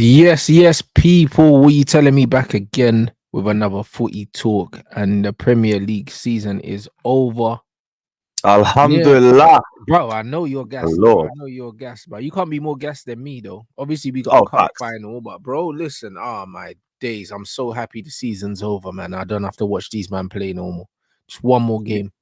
Yes, people. What you telling me back again with another footy talk? And the Premier League season is over. Yeah, Alhamdulillah. bro. I know you're gassed, bro. I Lord. know you're gassed, bro. You can't be more gassed than me, though. Obviously, we got a Oh, cup facts. final, but bro, listen. Oh my days, I'm so happy the season's over, man. I don't have to watch these man play no more. Just one more You, game.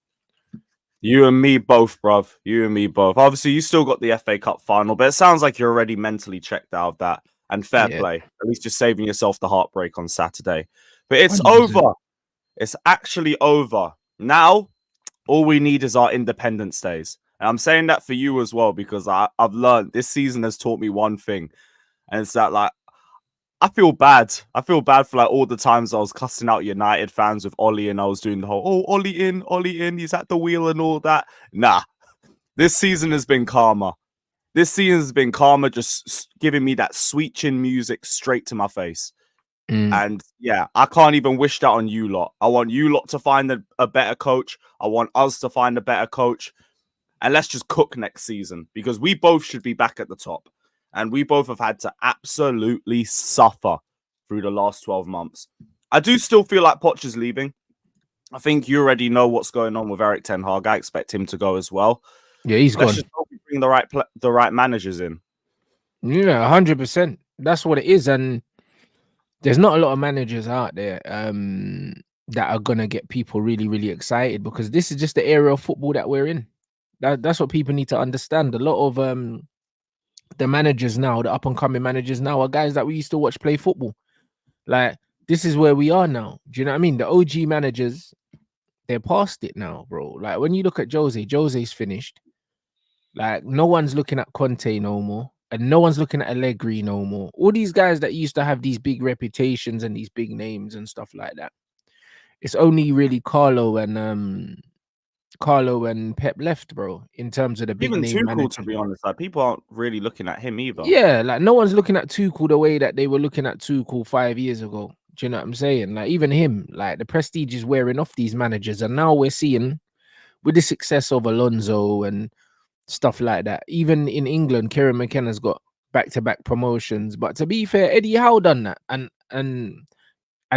you and me both, bruv. You and me both. Obviously, you still got the FA Cup final, but it sounds like you're already mentally checked out of that. And fair Yeah, play. At least you're saving yourself the heartbreak on Saturday. But it's 100%. over. It's actually over. Now, all we need is our Independence Days. And I'm saying that for you as well, because I've learned this season has taught me one thing. And it's that, like, I feel bad. I feel bad for like all the times I was cussing out United fans with Ollie and I was doing the whole, oh, Ollie in, he's at the wheel and all that. Nah, this season has been calmer. This season has been calmer, just giving me that sweet chin music straight to my face. Mm. And yeah, I can't even wish that on you lot. I want you lot to find a better coach. I want us to find a better coach. And let's just cook next season because we both should be back at the top. And we both have had to absolutely suffer through the last 12 months. I do still feel like Poch is leaving. I think you already know what's going on with Eric Ten Hag. I expect him to go as well. Yeah, he's Let's gone. just hope we bring the right managers in. Yeah, 100%. That's what it is, and there's not a lot of managers out there that are gonna get people really, really excited because this is just the area of football that we're in. That's what people need to understand. A lot of the managers now, the up and coming managers now, are guys that we used to watch play football. Like this is where we are now. Do you know what I mean? The OG managers, they're past it now, bro. Like when you look at Jose's finished. Like no one's looking at Conte no more, and no one's looking at Allegri no more. All these guys that used to have these big reputations and these big names and stuff like that. It's only really Carlo and Pep left, bro, in terms of the big Even name Tuchel, to managers. be honest, like people aren't really looking at him either. Yeah, like no one's looking at Tuchel the way that they were looking at Tuchel 5 years ago. Do you know what I'm saying? Like even him, like the prestige is wearing off these managers, and now we're seeing with the success of Alonso and stuff like that. Even in England, Kieran McKenna's got back-to-back promotions. But to be fair, Eddie Howe done that, and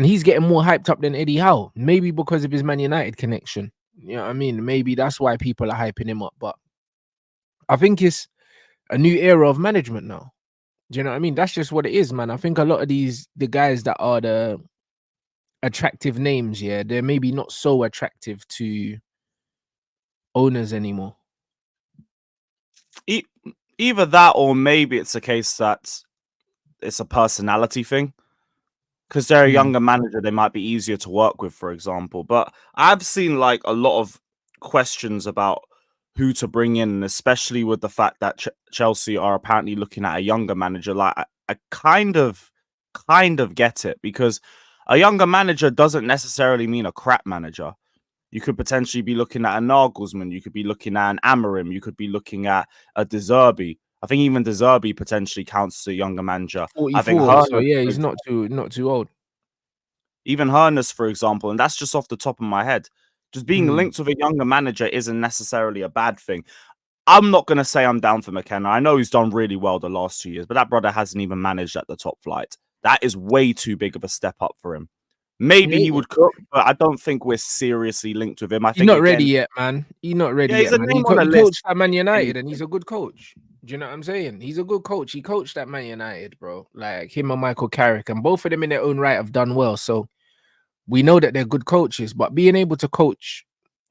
he's getting more hyped up than Eddie Howe. Maybe because of his Man United connection. You know what I mean? Maybe that's why people are hyping him up. But I think it's a new era of management now. Do you know what I mean? That's just what it is, man. I think a lot of the guys that are the attractive names, yeah, they're maybe not so attractive to owners anymore. Either that, or maybe it's a case that it's a personality thing. Because they're a younger manager, they might be easier to work with, for example. But I've seen like a lot of questions about who to bring in, especially with the fact that Chelsea are apparently looking at a younger manager. Like I kind of get it, because a younger manager doesn't necessarily mean a crap manager. You could potentially be looking at a Nagelsmann. You could be looking at an Amorim. You could be looking at a De Zerbi. I think even De Zerbi potentially counts as a younger manager. I think 44, so Herner, yeah, for he's not example, too old. even Hernes, for example, and that's just off the top of my head. Just being linked with a younger manager isn't necessarily a bad thing. I'm not going to say I'm down for McKenna. I know he's done really well the last 2 years, but that brother hasn't even managed at the top flight. That is way too big of a step up for him. Maybe he would cook, but I don't think we're seriously linked with him. I He's think, not ready again, yet, man. He's not ready yeah, he's yet, a man. name on the He list. coached at Man United, and he's a good coach. Do you know what I'm saying? He's a good coach. He coached at Man United, bro. Like him and Michael Carrick, and both of them in their own right have done well. So we know that they're good coaches, but being able to coach,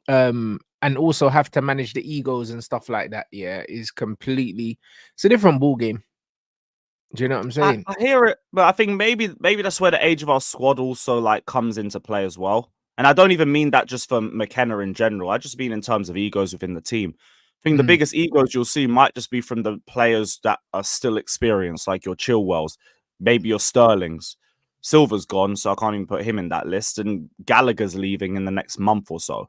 and also have to manage the egos and stuff like that, yeah, is completely. It's a different ball game. Do you know what I'm saying? I hear it, but I think maybe that's where the age of our squad also like comes into play as well. And I don't even mean that just for McKenna in general. I just mean in terms of egos within the team. I think the biggest egos you'll see might just be from the players that are still experienced, like your Chilwells, maybe your Sterlings. Silver's gone, so I can't even put him in that list. And Gallagher's leaving in the next month or so.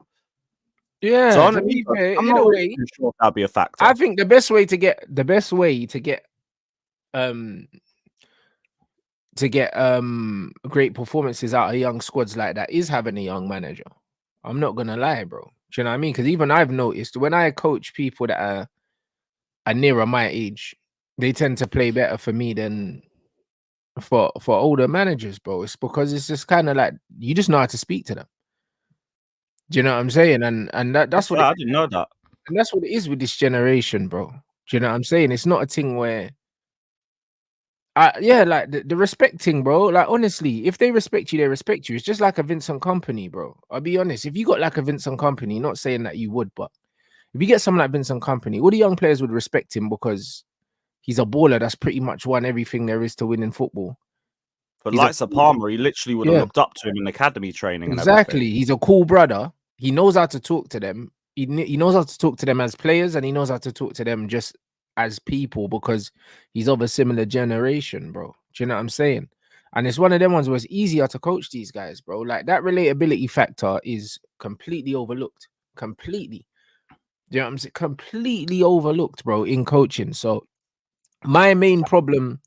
So Yeah, to honestly, be fair, I'm in not a really way, too sure if that'll be a factor. I think the best way um to get great performances out of young squads like that is having a young manager. I'm not gonna lie, bro. Do you know what I mean? Because even I've noticed when I coach people that are nearer my age, they tend to play better for me than for older managers, bro. It's because it's just kind of like you just know how to speak to them. Do you know what I'm saying? And that's what Yeah, it, I didn't know that. and that's what it is with this generation, bro. Do you know what I'm saying? It's not a thing where yeah, like the respecting, bro. Like honestly, if they respect you, they respect you. It's just like a Vincent Company, bro. I'll be honest. If you got like a Vincent Company, not saying that you would, but if you get someone like Vincent Company, all the young players would respect him because he's a baller that's pretty much won everything there is to win in football. For He's a likes of Palmer, he literally would have yeah, looked up to him in academy training and everything. exactly. He's a cool brother. He knows how to talk to them. He knows how to talk to them as players, and he knows how to talk to them just as people because he's of a similar generation, bro. Do you know what I'm saying? And it's one of them ones where it's easier to coach these guys, bro. Like that relatability factor is completely overlooked. Completely. Do you know what I'm saying? Completely overlooked, bro, in coaching. So my main problem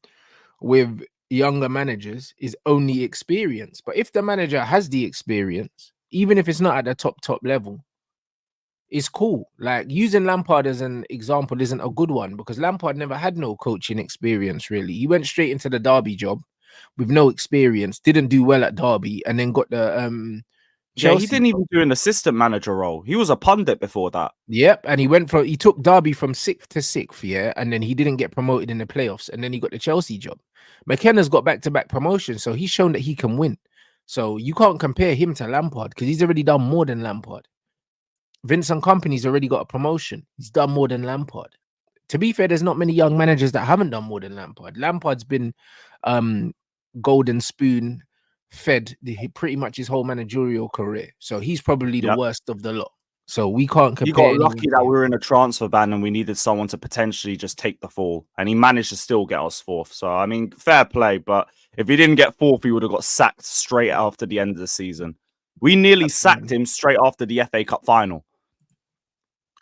with younger managers is only experience. But if the manager has the experience, even if it's not at the top level, it's cool. Like using Lampard as an example isn't a good one because Lampard never had no coaching experience, really. He went straight into the Derby job with no experience, didn't do well at Derby, and then got the Yeah, he Chelsea. didn't even do an assistant manager role. He was a pundit before that. Yep, and he took Derby from 6th to 6th, yeah, and then he didn't get promoted in the playoffs, and then he got the Chelsea job. McKenna's got back-to-back promotions, so he's shown that he can win. So you can't compare him to Lampard because he's already done more than Lampard. Vincent Company's already got a promotion. He's done more than Lampard. To be fair, there's not many young managers that haven't done more than Lampard. Lampard's been golden spoon fed pretty much his whole managerial career. So he's probably the Yeah. worst of the lot. So we can't He compare got lucky anyone that to we him. were in a transfer ban and we needed someone to potentially just take the fall. And he managed to still get us fourth. So, I mean, fair play. But if he didn't get fourth, he would have got sacked straight after the end of the season. We nearly sacked him straight after the FA Cup final.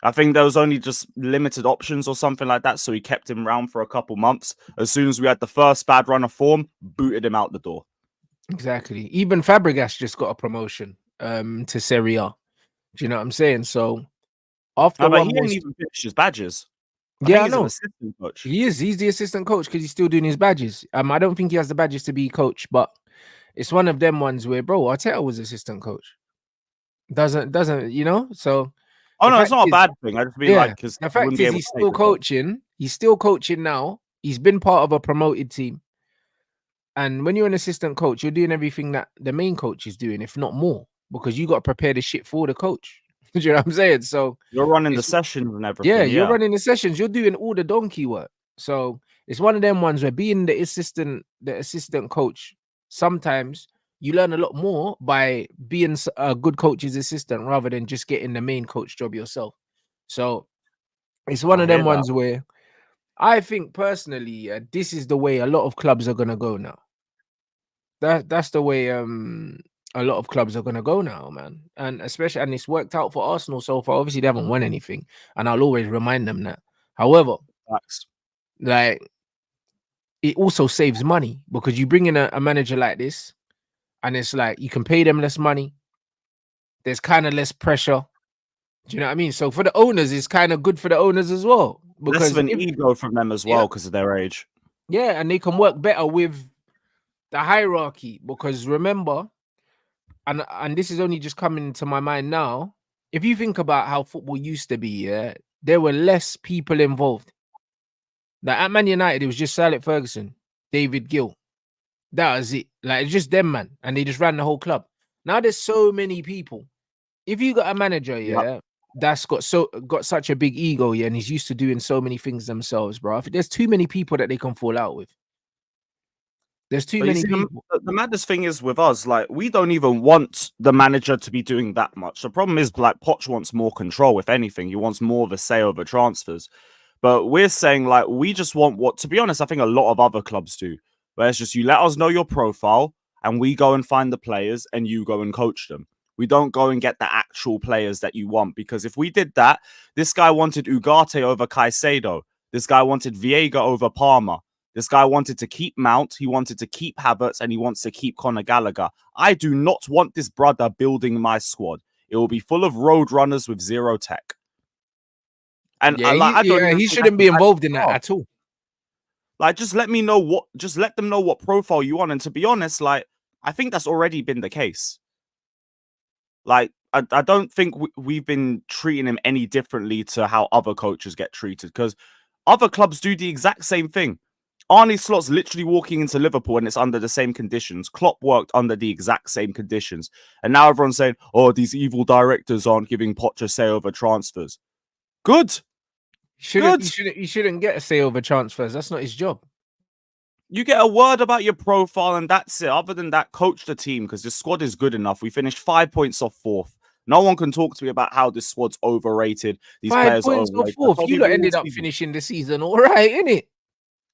I think there was only just limited options or something like that. So he kept him around for a couple months. As soon as we had the first bad run of form, booted him out the door. Exactly. Even Fabregas just got a promotion to Serie A. Do you know what I'm saying? So after But one he ain't was even finished his badges. I yeah, think I he's an know. assistant coach. He's the assistant coach because he's still doing his badges. I don't think he has the badges to be coach, but it's one of them ones where bro, Arteta was assistant coach. Doesn't, you know? So Oh, the no, it's fact not a is, bad thing. I just mean yeah, like, because the he wouldn't fact be is able to he's take still the job. coaching. He's still coaching now. He's been part of a promoted team. And when you're an assistant coach, you're doing everything that the main coach is doing, if not more, because you got to prepare the shit for the coach. Do you know what I'm saying? So You're running the it's sessions and yeah, everything, you're yeah. running the sessions, you're doing all the donkey work. So it's one of them ones where being the assistant coach, sometimes you learn a lot more by being a good coach's assistant rather than just getting the main coach job yourself. So it's one I of hear them that. ones where I think personally, this is the way a lot of clubs are gonna go now. That's the way a lot of clubs are gonna go now, man. And especially and it's worked out for Arsenal so far. Obviously, they haven't won anything, and I'll always remind them that. However, Facts. like it also saves money because you bring in a manager like this, and it's like you can pay them less money. There's kind of less pressure. Do you know what I mean? So for the owners, it's kind of good for the owners as well Less of because an if ego from them as yeah, well because of their age. yeah, and they can work better with the hierarchy because remember, and this is only just coming to my mind now. If you think about how football used to be, yeah, there were less people involved. Like at Man United, it was just Sir Alex Ferguson, David Gill. That was it. Like it's just them, man, and they just ran the whole club. Now there's so many people. If you got a manager, Yep. yeah, that's got such a big ego, yeah, and he's used to doing so many things themselves, bro. There's too many people that they can fall out with. There's too But you many see, people. the maddest thing is with us, like, we don't even want the manager to be doing that much. The problem is, like, Poch wants more control, if anything. He wants more of a say over transfers. But we're saying, like, we just want what, to be honest, I think a lot of other clubs do, where it's just you let us know your profile and we go and find the players and you go and coach them. We don't go and get the actual players that you want because if we did that, this guy wanted Ugarte over Caicedo. This guy wanted Viega over Palmer. This guy wanted to keep Mount, he wanted to keep Havertz, and he wants to keep Conor Gallagher. I do not want this brother building my squad. It will be full of road runners with zero tech. And Yeah, I don't even he think that's shouldn't a be bad involved in that job. at all. Like, just let them know what profile you want. And to be honest, like, I think that's already been the case. Like, I don't think we've been treating him any differently to how other coaches get treated, because other clubs do the exact same thing. Arne Slot's literally walking into Liverpool and it's under the same conditions. Klopp worked under the exact same conditions. And now everyone's saying, oh, these evil directors aren't giving Poch a say over transfers. Good. He shouldn't get a say over transfers. That's not his job. You get a word about your profile and that's it. Other than that, coach the team, because the squad is good enough. We finished 5 points off fourth. No one can talk to me about how this squad's overrated. These 5 players points are overrated. off fourth. You lot ended up finishing the season all right, innit?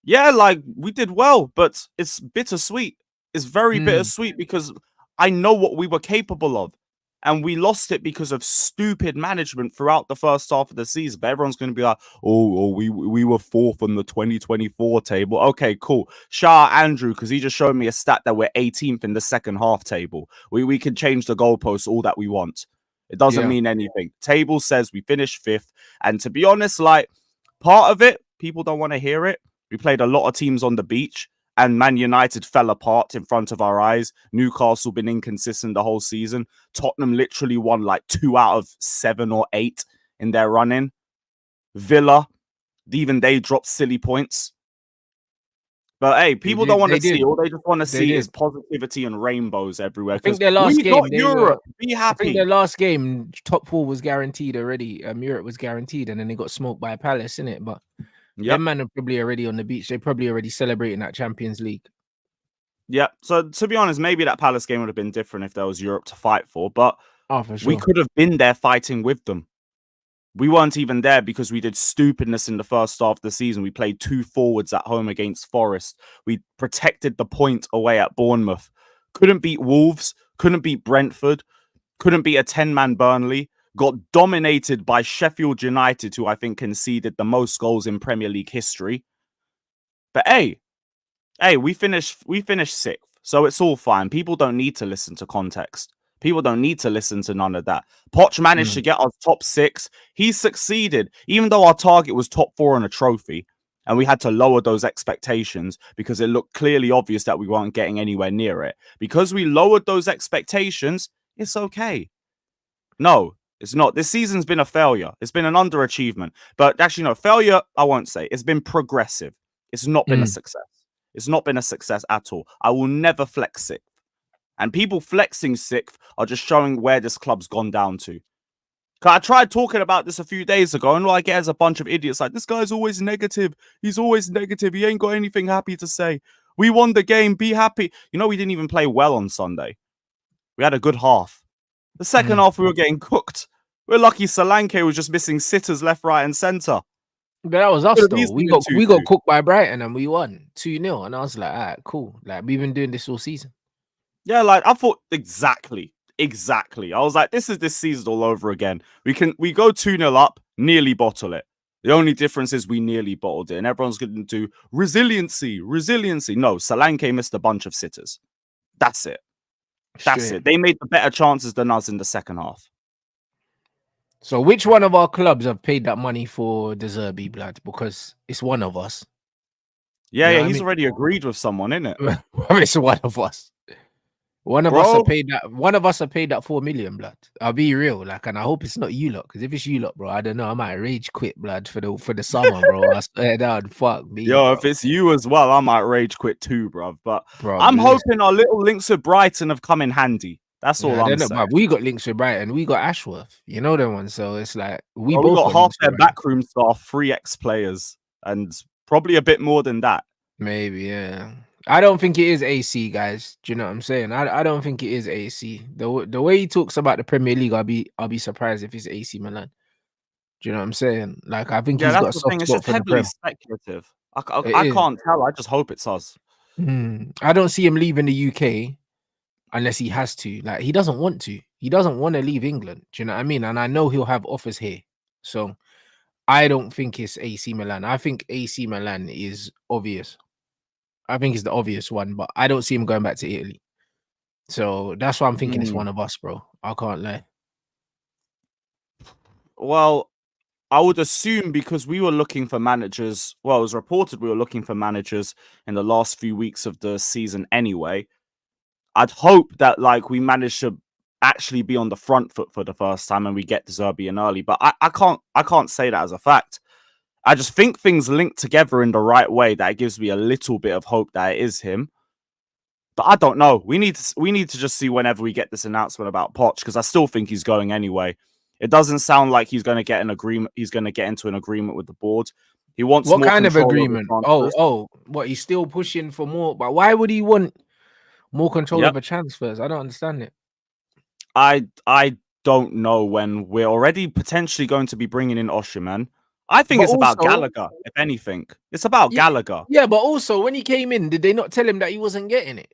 Yeah, like, we did well, but it's bittersweet. It's very bittersweet because I know what we were capable of. And we lost it because of stupid management throughout the first half of the season. But everyone's going to be like, we were fourth on the 2024 table. Okay, cool. Shout out Andrew, because he just showed me a stat that we're 18th in the second half table. We can change the goalposts all that we want. It doesn't mean anything. Table says we finished fifth. And to be honest, like, part of it, people don't want to hear it. We played a lot of teams on the beach. And Man United fell apart in front of our eyes. Newcastle been inconsistent the whole season. Tottenham literally won like 2 out of 7 or 8 in their run-in. Villa, even they dropped silly points. But hey, people don't want to see. All they just want to see is positivity and rainbows everywhere. I think their last game, Europe. Be happy. I think their last game, top 4 was guaranteed already. Europe was guaranteed, and then they got smoked by Palace, innit? But them man are probably already on the beach. They're probably already celebrating that Champions League. Yeah. So to be honest, maybe that Palace game would have been different if there was Europe to fight for. But for sure, we could have been there fighting with them. We weren't even there because we did stupidness in the first half of the season. We played 2 forwards at home against Forest. We protected the point away at Bournemouth. Couldn't beat Wolves. Couldn't beat Brentford. Couldn't beat a 10-man Burnley. Got dominated by Sheffield United, who I think conceded the most goals in Premier League history. But hey, we finished 6th, so it's all fine. People don't need to listen to context. People don't need to listen to none of that. Poch managed to get us top 6. He succeeded, even though our target was top 4 on a trophy. And we had to lower those expectations because it looked clearly obvious that we weren't getting anywhere near it. Because we lowered those expectations, it's okay. No, it's not. This season's been a failure. It's been an underachievement. But actually, no, failure, I won't say. It's been progressive. It's not been a success. It's not been a success at all. I will never flex 6th. And people flexing 6th are just showing where this club's gone down to. Cause I tried talking about this a few days ago, and all I get is a bunch of idiots like, this guy's always negative. He's always negative. He ain't got anything happy to say. We won the game. Be happy. You know, we didn't even play well on Sunday. We had a good half. The second half, we were getting cooked. We're lucky Solanke was just missing sitters left, right, and centre. But that was us, though. We got cooked by Brighton and we won 2-0. And I was like, all right, cool. Like, we've been doing this all season. Yeah, like, I thought exactly. I was like, this is this season all over again. We go 2-0 up, nearly bottle it. The only difference is we nearly bottled it. And everyone's going to do resiliency. No, Solanke missed a bunch of sitters. That's it. That's it. They made the better chances than us in the second half. So which one of our clubs have paid that money for De Zerbi, blood? Because it's one of us. Yeah, he's already agreed with someone, isn't it? It's one of us. One of us have paid that. One of us have paid that 4 million, blood. I'll be real, like, and I hope it's not you lot. Because if it's you lot, bro, I don't know. I might rage quit, blood, for the summer, bro. I swear down, fuck me. Yo, bro. If it's you as well, I might rage quit too, bro. But I'm hoping our little links with Brighton have come in handy. That's all I'm saying. We got links with Brighton. We got Ashworth. You know them ones. So it's like we both got half their backroom staff, 3 ex-players, and probably a bit more than that. Maybe, yeah. I don't think it is AC, guys. Do you know what I'm saying? I don't think it is AC. The way he talks about the Premier League, I'll be surprised if it's AC Milan. Do you know what I'm saying? Like, I think he's got a soft spot for the Prem. Speculative. I can't tell. I just hope it's us. I don't see him leaving the UK unless he has to. Like, he doesn't want to. He doesn't want to leave England. Do you know what I mean? And I know he'll have offers here. So I don't think it's AC Milan. I think AC Milan is obvious. I think it's the obvious one, but I don't see him going back to Italy. So that's why I'm thinking it's one of us, bro. I can't lie. Well, I would assume because we were looking for managers. Well, it was reported we were looking for managers in the last few weeks of the season anyway. I'd hope that like we managed to actually be on the front foot for the first time and we get De Zerbi in early. But I can't say that as a fact. I just think things link together in the right way that it gives me a little bit of hope that it is him. But I don't know. We need to just see whenever we get this announcement about Poch, because I still think he's going anyway. It doesn't sound like he's going to get an agreement. He's going to get into an agreement with the board. He wants What more kind of control over agreement? transfers. What? He's still pushing for more, but why would he want more control Yep. over transfers? I don't understand it. I don't know when we're already potentially going to be bringing in Osherman. I think But it's about also, Gallagher, if anything. It's about Gallagher. yeah, but also when he came in, did they not tell him that he wasn't getting it?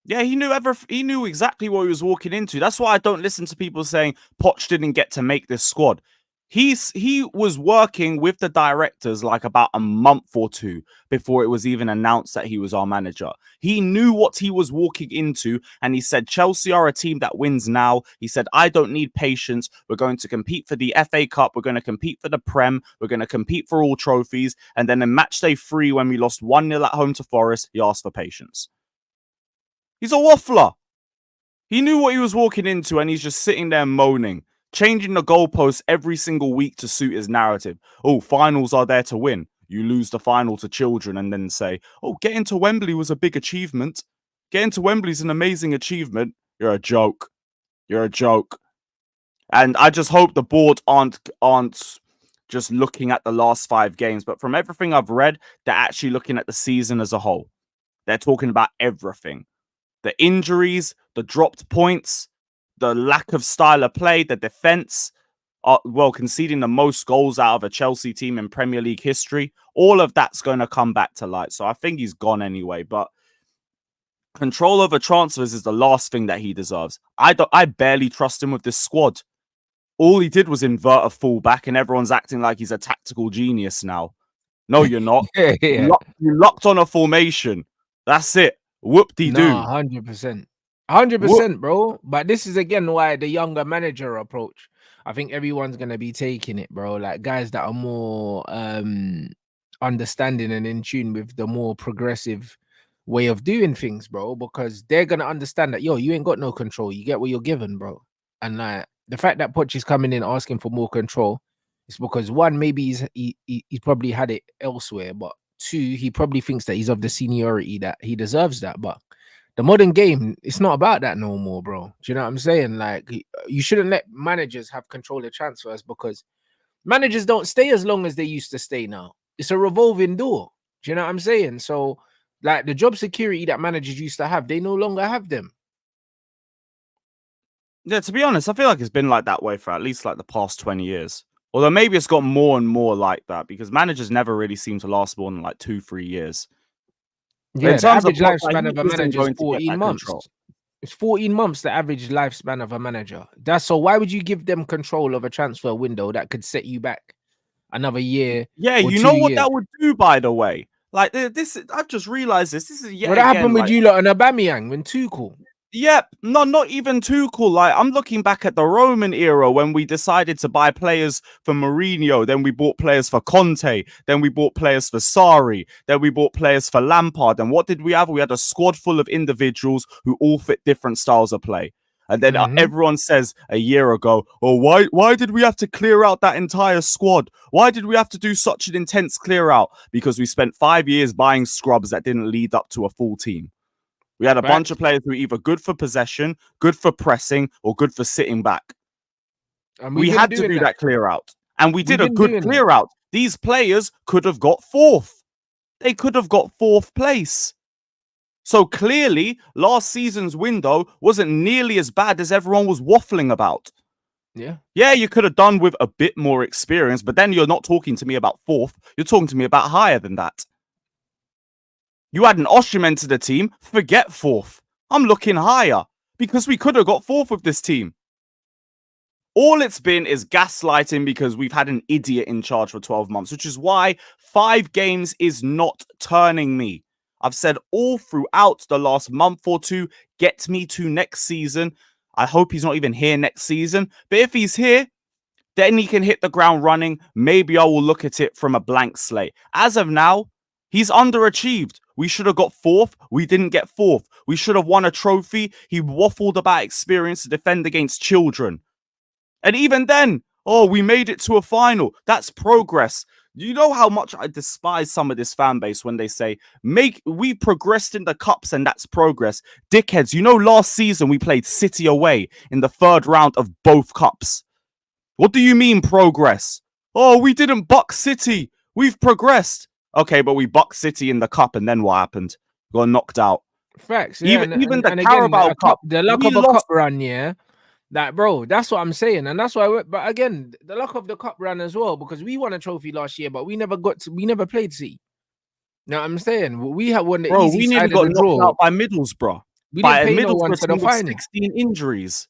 Yeah, he knew exactly what he was walking into. That's why I don't listen to people saying Poch didn't get to make this squad. He was working with the directors like about a month or two before it was even announced that he was our manager. He knew what he was walking into, and he said Chelsea are a team that wins now. He said, I don't need patience. We're going to compete for the FA Cup. We're going to compete for the Prem. We're going to compete for all trophies. And then in match day 3, when we lost 1-0 at home to Forest, he asked for patience. He's a waffler. He knew what he was walking into, and he's just sitting there moaning, changing the goalposts every single week to suit his narrative. Oh, finals are there to win. You lose the final to Children and then say, oh, getting to Wembley was a big achievement. Getting to Wembley is an amazing achievement. You're a joke. You're a joke. And I just hope the board aren't just looking at the last 5 games. But from everything I've read, they're actually looking at the season as a whole. They're talking about everything. The injuries, the dropped points, the lack of style of play, the defense, conceding the most goals out of a Chelsea team in Premier League history. All of that's going to come back to light. So I think he's gone anyway. But control over transfers is the last thing that he deserves. I barely trust him with this squad. All he did was invert a fullback, and everyone's acting like he's a tactical genius now. No, you're not. Yeah. You locked on a formation. That's it. Whoop-de-doo. No, 100%. 100%, bro. But this is again why the younger manager approach. I think everyone's gonna be taking it, bro. Like guys that are more understanding and in tune with the more progressive way of doing things, bro, because they're gonna understand that you ain't got no control. You get what you're given, bro. And like the fact that Poch is coming in asking for more control, it's because one, maybe he's probably had it elsewhere, but 2, he probably thinks that he's of the seniority that he deserves that. But the modern game, it's not about that no more, bro. Do you know what I'm saying? Like, you shouldn't let managers have control of transfers, because managers don't stay as long as they used to stay now. It's a revolving door. Do you know what I'm saying? So, like, the job security that managers used to have, they no longer have them. Yeah, to be honest, I feel like it's been like that way for at least like the past 20 years. Although maybe it's got more and more like that, because managers never really seem to last more than like 2-3 years. Yeah, In the terms of average Poch, like, lifespan he of a isn't manager is going to get 14 that months. control. It's 14 months, the average lifespan of a manager. That's so why would you give them control of a transfer window that could set you back another year? Yeah, or you 2 know what years? that would do, by the way? Like, this, I've just realized this. This is yet What happened again with like, you lot and Aubameyang when Tuchel? yep, no, not even too cool. Like, I'm looking back at the Roman era when we decided to buy players for Mourinho, then we bought players for Conte, then we bought players for Sarri, then we bought players for Lampard. And what did we have? We had a squad full of individuals who all fit different styles of play. And then everyone says a year ago, oh, why did we have to clear out that entire squad? Why did we have to do such an intense clear out? Because we spent 5 years buying scrubs that didn't lead up to a full team. We had a bunch of players who were either good for possession, good for pressing, or good for sitting back. And we had to do that clear out. And we did a good clear out. These players could have got 4th. They could have got 4th place. So clearly, last season's window wasn't nearly as bad as everyone was waffling about. Yeah, you could have done with a bit more experience, but then you're not talking to me about 4th. You're talking to me about higher than that. You add an Osimhen to the team, forget 4th. I'm looking higher because we could have got 4th with this team. All it's been is gaslighting because we've had an idiot in charge for 12 months, which is why 5 games is not turning me. I've said all throughout the last month or 2, get me to next season. I hope he's not even here next season. But if he's here, then he can hit the ground running. Maybe I will look at it from a blank slate. As of now, he's underachieved. We should have got 4th. We didn't get 4th. We should have won a trophy. He waffled about experience to defend against children. And even then, oh, we made it to a final. That's progress. You know how much I despise some of this fan base when they say, we progressed in the cups and that's progress. Dickheads, you know last season we played City away in the 3rd round of both cups. What do you mean progress? Oh, we didn't buck City. We've progressed. Okay, but we bucked City in the cup and then what happened? Got knocked out. Facts. Yeah, Even the and Carabao again, Cup, the luck we of a lost. cup run, yeah. That, bro, that's what I'm saying, and that's why. But again, the luck of the cup run as well, because we won a trophy last year, but we never played C. You know what I'm saying? We had won the Bro, easy we side nearly of got the knocked draw. out by Middlesbrough. We By didn't a pay no one Middlesbrough to the team with final. 16 injuries.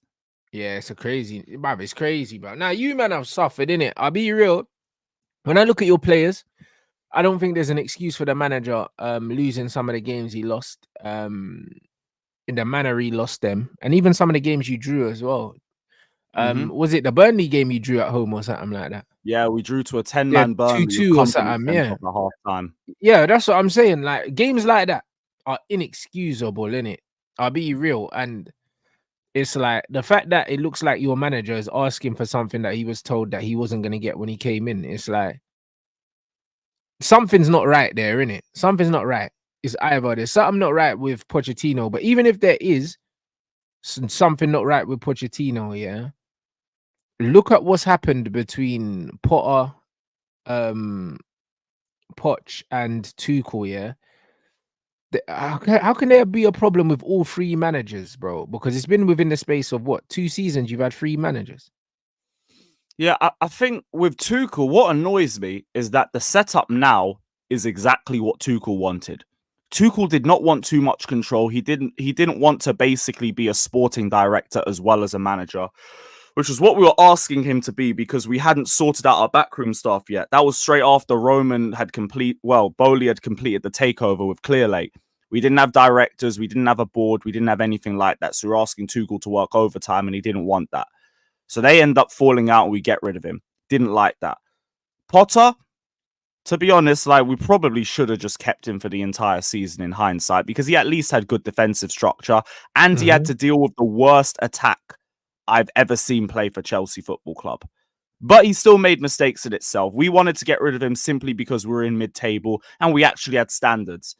Yeah, it's it's crazy, bro. Now you man have suffered, innit? I'll be real. When I look at your players, I don't think there's an excuse for the manager losing some of the games he lost. In the manner he lost them, and even some of the games you drew as well. Was it the Burnley game you drew at home or something like that? Yeah, we drew to a 10-man Yeah, Burnley with 2-2 or company something. sent Yeah, off at half time. yeah, that's what I'm saying. Like games like that are inexcusable, innit? I'll be real, and it's like the fact that it looks like your manager is asking for something that he was told that he wasn't going to get when he came in. It's like something's not right there, innit? Something's not right. It's either there's something not right with Pochettino, but even if there is something not right with Pochettino, yeah, look at what's happened between Potter, Poch, and Tuchel, yeah. How can there be a problem with all 3 managers, bro? Because it's been within the space of what, 2 seasons you've had 3 managers. Yeah, I think with Tuchel, what annoys me is that the setup now is exactly what Tuchel wanted. Tuchel did not want too much control. He didn't want to basically be a sporting director as well as a manager, which was what we were asking him to be because we hadn't sorted out our backroom staff yet. That was straight after Bowley had completed the takeover with Clearlake. We didn't have directors, we didn't have a board, we didn't have anything like that. So we were asking Tuchel to work overtime and he didn't want that. So they end up falling out and we get rid of him. Didn't like that. Potter, to be honest, like we probably should have just kept him for the entire season in hindsight because he at least had good defensive structure and he had to deal with the worst attack I've ever seen play for Chelsea Football Club. But he still made mistakes in itself. We wanted to get rid of him simply because we're in mid-table and we actually had standards.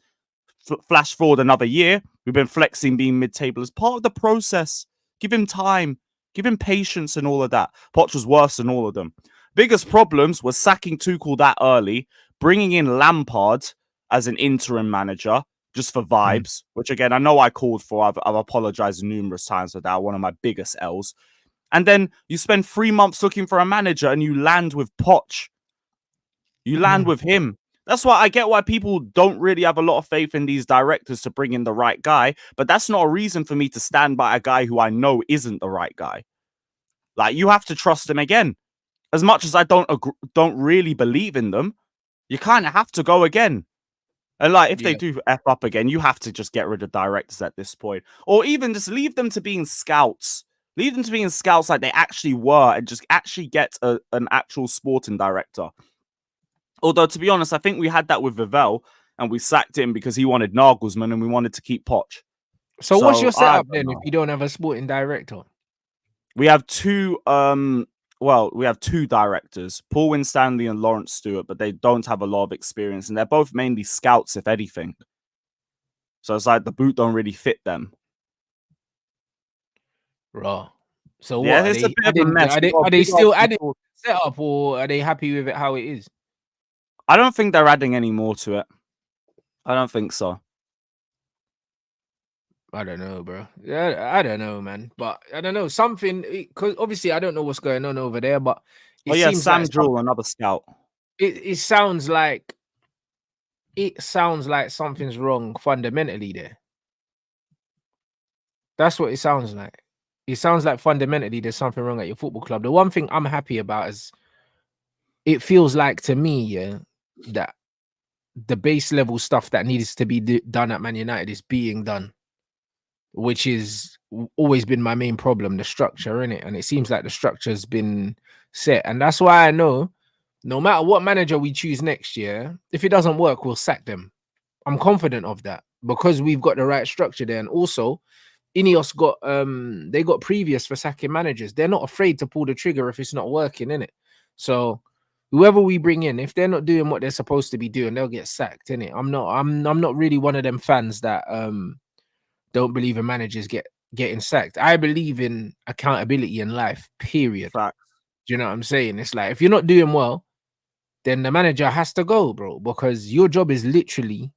Flash forward another year, we've been flexing being mid-table as part of the process. Give him time. Give him patience and all of that. Poch was worse than all of them. Biggest problems was sacking Tuchel that early, bringing in Lampard as an interim manager just for vibes, which again, I know I called for. I've apologized numerous times for that. One of my biggest L's. And then you spend 3 months looking for a manager and you land with Poch. You land with him. That's why I get why people don't really have a lot of faith in these directors to bring in the right guy, but that's not a reason for me to stand by a guy who I know isn't the right guy. Like, you have to trust him again. As much as I don't really believe in them, you kind of have to go again. And like, if they do F up again, you have to just get rid of directors at this point. Or even just leave them to being scouts. Leave them to being scouts like they actually were and just actually get an actual sporting director. Although, to be honest, I think we had that with Vivell and we sacked him because he wanted Nagelsmann and we wanted to keep Poch. So what's your setup then if you don't have a sporting director? We have two we have 2 directors, Paul Winstanley and Lawrence Stewart, but they don't have a lot of experience and they're both mainly scouts, if anything. So it's like the boot don't really fit them. Raw. So yeah, what it's a bit of a mess. Are they still adding set up or are they happy with it how it is? I don't think they're adding any more to it. I don't think so. I don't know, bro. Yeah, I don't know, man. But I don't know something because obviously I don't know what's going on over there. But it seems Sam like Jewell, another scout. It sounds like something's wrong fundamentally there. That's what it sounds like. It sounds like fundamentally there's something wrong at your football club. The one thing I'm happy about is it feels like to me, yeah, that the base level stuff that needs to be done at Man United is being done, which is always been my main problem, the structure in it, and it seems like the structure's been set, and that's why I know no matter what manager we choose next year, if it doesn't work, we'll sack them. I'm confident of that because we've got the right structure there, and also Ineos got they got previous for sacking managers. They're not afraid to pull the trigger if it's not working, in it. So whoever we bring in, if they're not doing what they're supposed to be doing, they'll get sacked, in it. I'm not really one of them fans that don't believe in managers getting sacked. I believe in accountability in life, period. Fact. Do you know what I'm saying? It's like if you're not doing well, then the manager has to go, bro, because your job is literally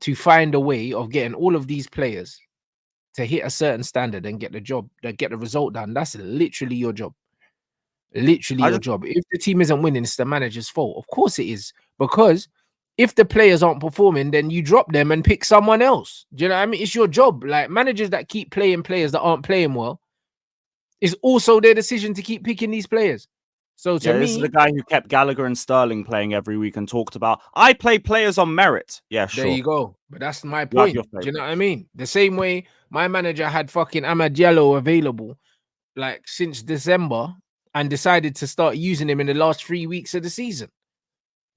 to find a way of getting all of these players to hit a certain standard and get the job, get the result done. That's literally your job. Literally your job. If the team isn't winning, it's the manager's fault. Of course it is. Because if the players aren't performing, then you drop them and pick someone else. Do you know what I mean? It's your job. Like managers that keep playing players that aren't playing well, it's also their decision to keep picking these players. So to me, this is the guy who kept Gallagher and Sterling playing every week and talked about, I play players on merit. Yeah, sure. There you go. But that's my point. Do you know what I mean? The same way my manager had fucking Managerial available like since December and decided to start using him in the last 3 weeks of the season.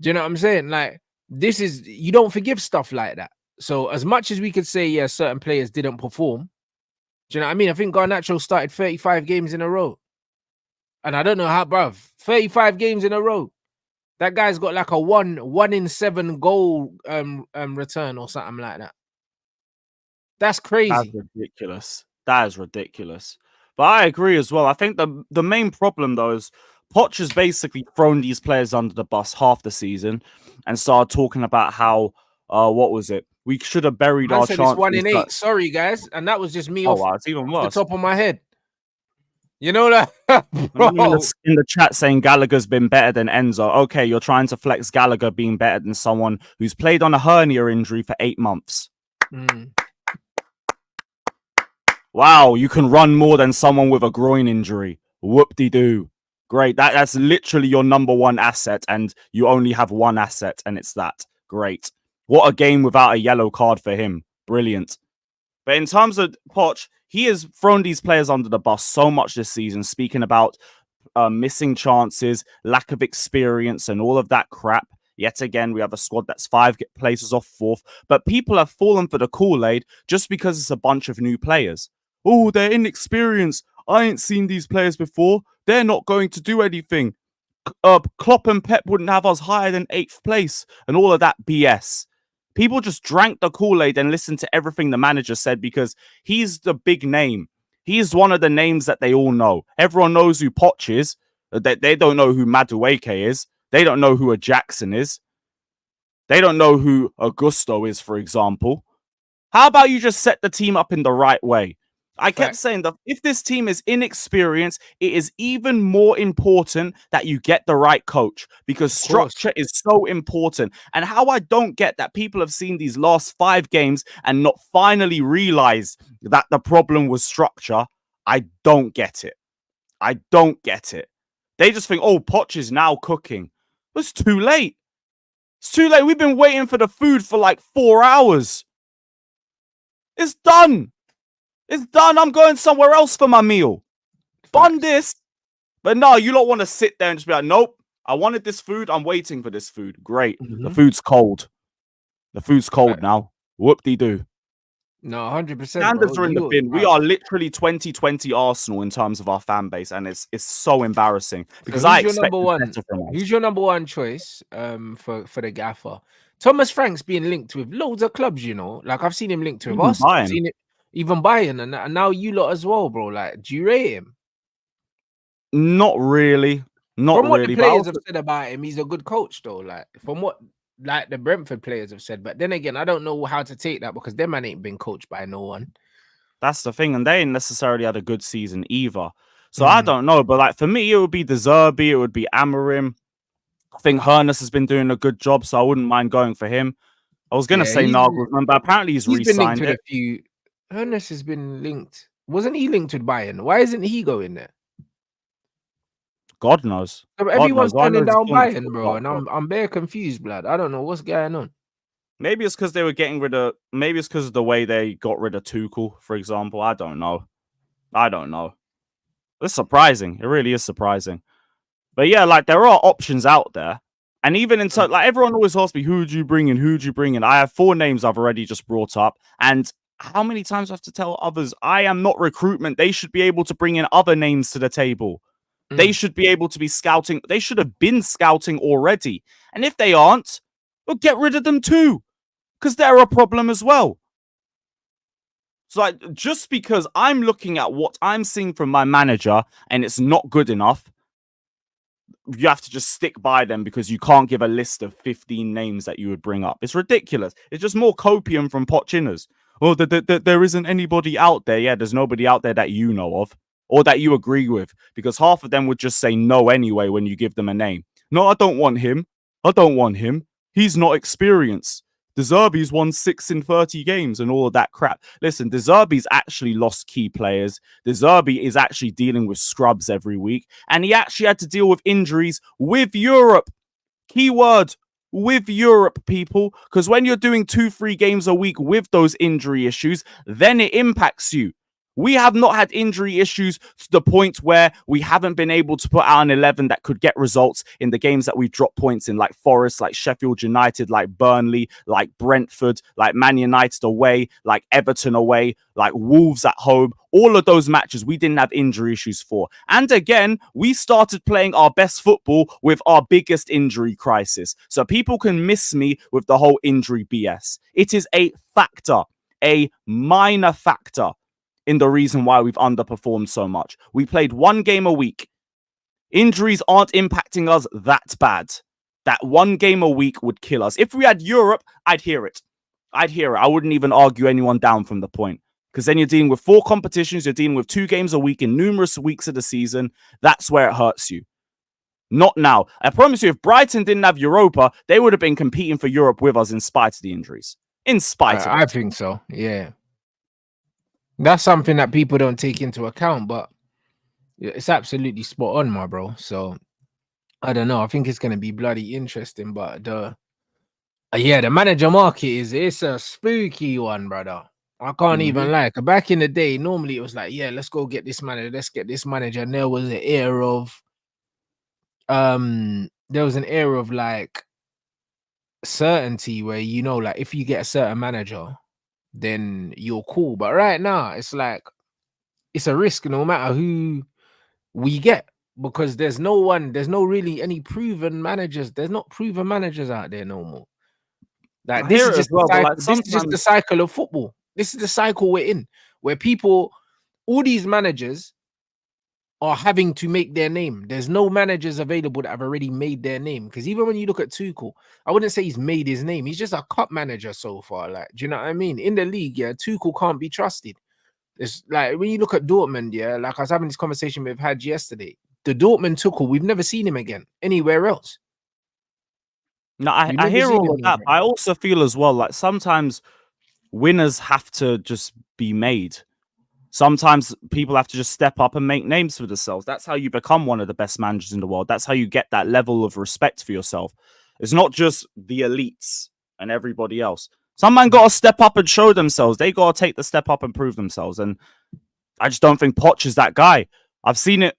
Do you know what I'm saying? Like, this is, you don't forgive stuff like that. So as much as we could say, yeah, certain players didn't perform, do you know what I mean? I think Garnacho started 35 games in a row. And I don't know how, bruv, 35 games in a row. That guy's got like a 1 in 7 goal return or something like that. That's crazy. That's ridiculous. That is ridiculous. But I agree as well. I think the main problem though is Poch has basically thrown these players under the bus half the season and started talking about how what was it? We should have buried our chances. 1 in 8. Sorry, guys, and that was just me off, wow, it's even worse. The top of my head. You know that, bro. In the chat saying Gallagher's been better than Enzo. Okay, you're trying to flex Gallagher being better than someone who's played on a hernia injury for 8 months. Wow, you can run more than someone with a groin injury. Whoop-de-doo. Great. That's literally your number one asset, and you only have one asset, and it's that. Great. What a game without a yellow card for him. Brilliant. But in terms of Poch, he has thrown these players under the bus so much this season, speaking about missing chances, lack of experience, and all of that crap. Yet again, we have a squad that's 5 places off 4th, but people have fallen for the Kool-Aid just because it's a bunch of new players. Oh, they're inexperienced. I ain't seen these players before. They're not going to do anything. Klopp and Pep wouldn't have us higher than 8th place, and all of that BS. People just drank the Kool-Aid and listened to everything the manager said because he's the big name. He's one of the names that they all know. Everyone knows who Poch is. They don't know who Madueke is. They don't know who a Jackson is. They don't know who Augusto is, for example. How about you just set the team up in the right way? I kept saying that if this team is inexperienced, it is even more important that you get the right coach because structure is so important. And how I don't get that people have seen these last 5 games and not finally realized that the problem was structure, I don't get it. I don't get it. They just think, oh, Poch is now cooking. It's too late. It's too late. We've been waiting for the food for like 4 hours. It's done. It's done. I'm going somewhere else for my meal. Bun this. But no, you don't want to sit there and just be like, nope, I wanted this food. I'm waiting for this food. Great. The food's cold. The food's cold now. Whoop-de-doo. No, 100%. Standards are in the bin. We are literally 2020 Arsenal in terms of our fan base, and it's so embarrassing because I expect better from us. Who's your number one choice for the gaffer? Thomas Frank's being linked with loads of clubs, you know. Like I've seen him linked with us. I've seen it. Even Bayern, and now you lot as well, bro. Like, do you rate him? Not really. Not from what really. The players have said about him, he's a good coach, though. Like, from what like the Brentford players have said. But then again, I don't know how to take that because their man ain't been coached by no one. That's the thing, and they ain't necessarily had a good season either. So I don't know. But like for me, it would be De Zerbi, it would be Amorim. I think Hernes has been doing a good job, so I wouldn't mind going for him. I was gonna say Nagelsmann, but apparently he's re-signed it. Hernes has been linked. Wasn't he linked with Bayern? Why isn't he going there? God knows. Everyone's turning down Bayern, bro, and I'm bare confused, blood. I don't know what's going on. Maybe it's because they were getting rid of. Maybe it's because of the way they got rid of Tuchel, for example. I don't know. I don't know. It's surprising. It really is surprising. But yeah, like there are options out there. And even in like everyone always asks me, who'd you bring in? Who'd you bring in? I have 4 names I've already just brought up. And how many times I have to tell others I am not recruitment? They should be able to bring in other names to the table. They should be able to be scouting. They should have been scouting already. And if they aren't, well, get rid of them too. Because they're a problem as well. So like, just because I'm looking at what I'm seeing from my manager and it's not good enough, you have to just stick by them because you can't give a list of 15 names that you would bring up. It's ridiculous. It's just more copium from Pochettino's. Oh, there isn't anybody out there. Yeah, there's nobody out there that you know of or that you agree with, because half of them would just say no anyway when you give them a name. No, I don't want him. I don't want him. He's not experienced. De Zerbi's won 6 in 30 games and all of that crap. Listen, De Zerbi's actually lost key players. De Zerbi is actually dealing with scrubs every week. And he actually had to deal with injuries with Europe. Keyword, with Europe, people. Because when you're doing 2-3 games a week with those injury issues, then it impacts you. We have not had injury issues to the point where we haven't been able to put out an 11 that could get results in the games that we've dropped points in, like Forest, like Sheffield United, like Burnley, like Brentford, like Man United away, like Everton away, like Wolves at home. All of those matches we didn't have injury issues for. And again, we started playing our best football with our biggest injury crisis. So people can miss me with the whole injury BS. It is a factor, a minor factor in the reason why we've underperformed so much. We played 1 game a week. Injuries aren't impacting us that bad. That 1 game a week would kill us. If we had Europe, I'd hear it. I wouldn't even argue anyone down from the point. Because then you're dealing with 4 competitions, you're dealing with 2 games a week in numerous weeks of the season. That's where it hurts you. Not now. I promise you, if Brighton didn't have Europa, they would have been competing for Europe with us in spite of the injuries. In spite of it. I think so, yeah. That's something that people don't take into account, but it's absolutely spot on, my bro. So I don't know. I think it's going to be bloody interesting, but the manager market it's a spooky one, brother. I can't even lie. Back in the day, normally it was like, yeah, let's go get this manager, let's get this manager. And there was an air of like certainty where, you know, like if you get a certain manager, then you're cool. But right now, it's like it's a risk no matter who we get, because there's no really any proven managers. There's not proven managers out there no more. Like this is just the cycle of football. This is the cycle we're in, where people, all these managers are having to make their name. There's no managers available that have already made their name. Because even when you look at Tuchel, I wouldn't say he's made his name. He's just a cup manager so far. Like, do you know what I mean? In the league, yeah, Tuchel can't be trusted. It's like when you look at Dortmund, yeah, like I was having this conversation with Hadj yesterday. The Dortmund Tuchel, we've never seen him again anywhere else. No, I hear all of that. I also feel as well, like sometimes winners have to just be made. Sometimes people have to just step up and make names for themselves. That's how you become one of the best managers in the world. That's how you get that level of respect for yourself. It's not just the elites and everybody else. Some man got to step up and show themselves. They got to take the step up and prove themselves. And I just don't think Poch is that guy. I've seen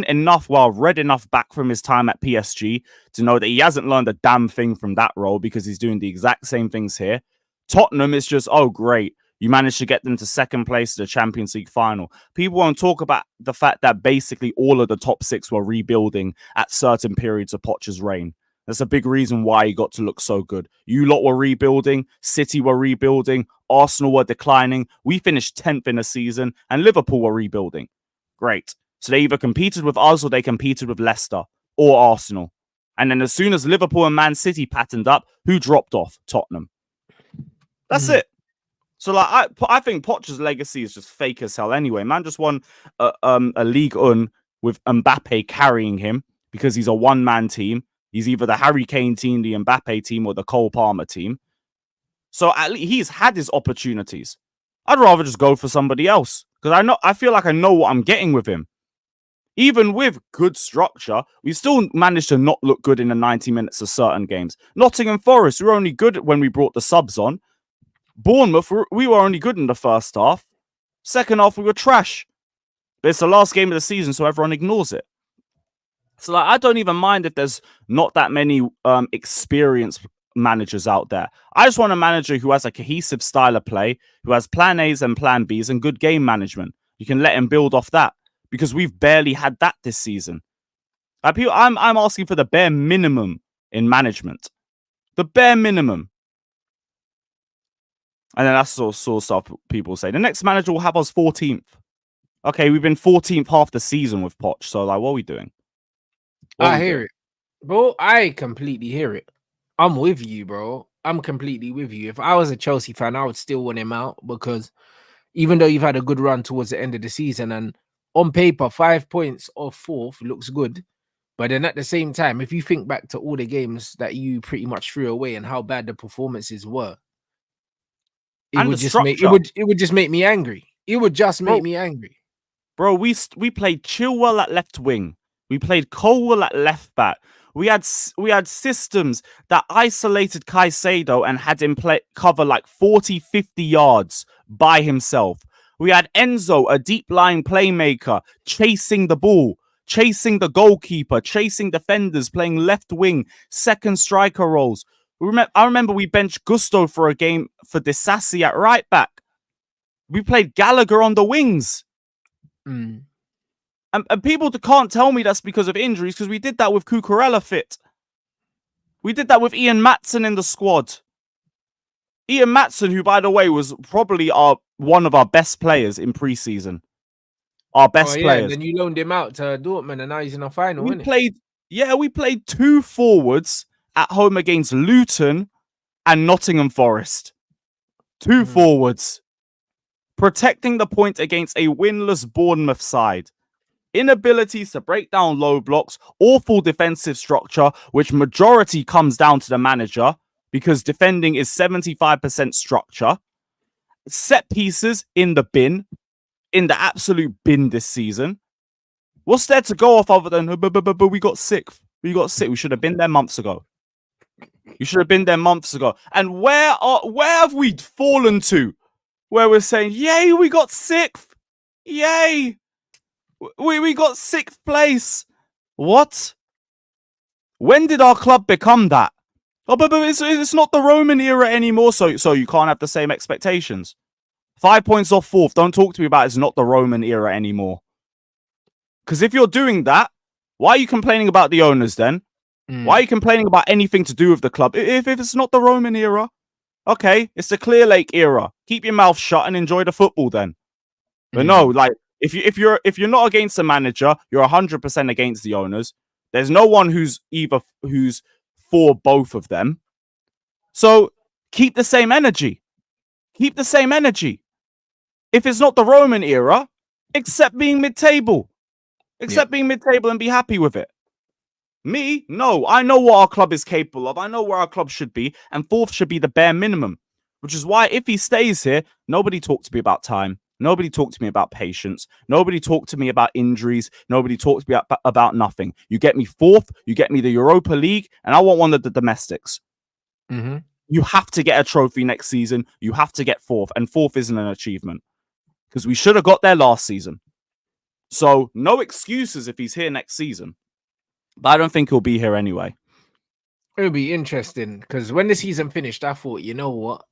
enough, I've read enough back from his time at PSG to know that he hasn't learned a damn thing from that role, because he's doing the exact same things here. Tottenham is just, oh, great. You managed to get them to second place to the Champions League final. People won't talk about the fact that basically all of the top 6 were rebuilding at certain periods of Poch's reign. That's a big reason why he got to look so good. You lot were rebuilding, City were rebuilding, Arsenal were declining. We finished 10th in a season, and Liverpool were rebuilding. Great. So they either competed with us or they competed with Leicester or Arsenal. And then as soon as Liverpool and Man City patterned up, who dropped off? Tottenham. That's it. So like I think Poch's legacy is just fake as hell anyway. Man just won a Ligue 1 with Mbappe carrying him because he's a one-man team. He's either the Harry Kane team, the Mbappe team, or the Cole Palmer team. So at least he's had his opportunities. I'd rather just go for somebody else, because I feel like I know what I'm getting with him. Even with good structure, we still managed to not look good in the 90 minutes of certain games. Nottingham Forest, we were only good when we brought the subs on. Bournemouth, we were only good in the first half. Second half, we were trash. But it's the last game of the season, so everyone ignores it. So like, I don't even mind if there's not that many experienced managers out there. I just want a manager who has a cohesive style of play, who has plan A's and plan B's and good game management. You can let him build off that, because we've barely had that this season. I'm asking for the bare minimum in management. The bare minimum. And then that's sort of stuff people say. The next manager will have us 14th. Okay, we've been 14th half the season with Poch. So like, what are we doing? I hear it, bro. I completely hear it. I'm with you, bro. I'm completely with you. If I was a Chelsea fan, I would still want him out, because even though you've had a good run towards the end of the season, and on paper, 5 points off fourth looks good. But then at the same time, if you think back to all the games that you pretty much threw away and how bad the performances were, it would just make me angry. It would just make me angry. Bro, we played Chilwell at left wing. We played Colwell at left back. We had systems that isolated Caicedo and had him cover like 40, 50 yards by himself. We had Enzo, a deep line playmaker, chasing the ball, chasing the goalkeeper, chasing defenders, playing left wing, second striker roles. I remember we benched Gusto for a game for Disassi at right back. We played Gallagher on the wings. Mm. And people can't tell me that's because of injuries, because we did that with Cucurella fit. We did that with Ian Maatsen in the squad. Ian Maatsen, who, by the way, was probably one of our best players in pre-season. Our best players. And then you loaned him out to Dortmund, and now he's in the final. We played 2 forwards at home against Luton and Nottingham Forest. 2 forwards. Protecting the point against a winless Bournemouth side. Inabilities to break down low blocks, awful defensive structure, which majority comes down to the manager, because defending is 75% structure. Set pieces in the absolute bin this season. What's there to go off other than, but we got 6th. We should have been there months ago. And where have we fallen to? Where we're saying, yay, we got 6th. Yay. We got 6th place. What? When did our club become that? Oh, but it's not the Roman era anymore, so you can't have the same expectations. 5 points off 4th. Don't talk to me about it's not the Roman era anymore. Because if you're doing that, why are you complaining about the owners then? Why are you complaining about anything to do with the club? If it's not the Roman era, okay, it's the Clear Lake era. Keep your mouth shut and enjoy the football then. But no, like, if you're not against the manager, you're 100% against the owners. There's no one who's for both of them. So keep the same energy. If it's not the Roman era, accept being mid-table. Being mid-table and be happy with it. Me? No. I know what our club is capable of. I know where our club should be. And 4th should be the bare minimum. Which is why if he stays here, nobody talked to me about time. Nobody talked to me about patience. Nobody talked to me about injuries. Nobody talked to me about nothing. You get me 4th. You get me the Europa League. And I want one of the domestics. You have to get a trophy next season. You have to get 4th. And 4th isn't an achievement. Because we should have got there last season. So no excuses if he's here next season. But I don't think he'll be here anyway. It'll be interesting, because when the season finished, I thought, you know what?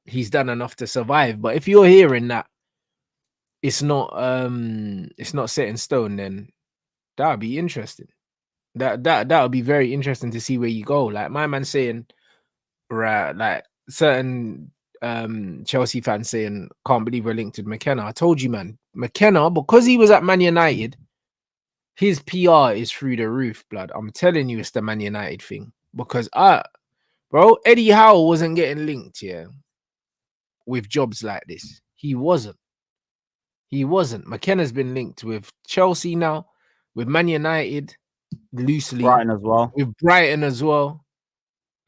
He's done enough to survive. But if you're hearing that it's not set in stone, then that would be interesting. That would be very interesting to see where you go. Like my man saying, right, like certain Chelsea fans saying, can't believe we're linked with McKenna. I told you, man, McKenna, because he was at Man United, his PR is through the roof, blood. I'm telling you, it's the Man United thing. Because bro, Eddie Howe wasn't getting linked, with jobs like this. He wasn't. McKenna's been linked with Chelsea now, with Man United, loosely. With Brighton as well.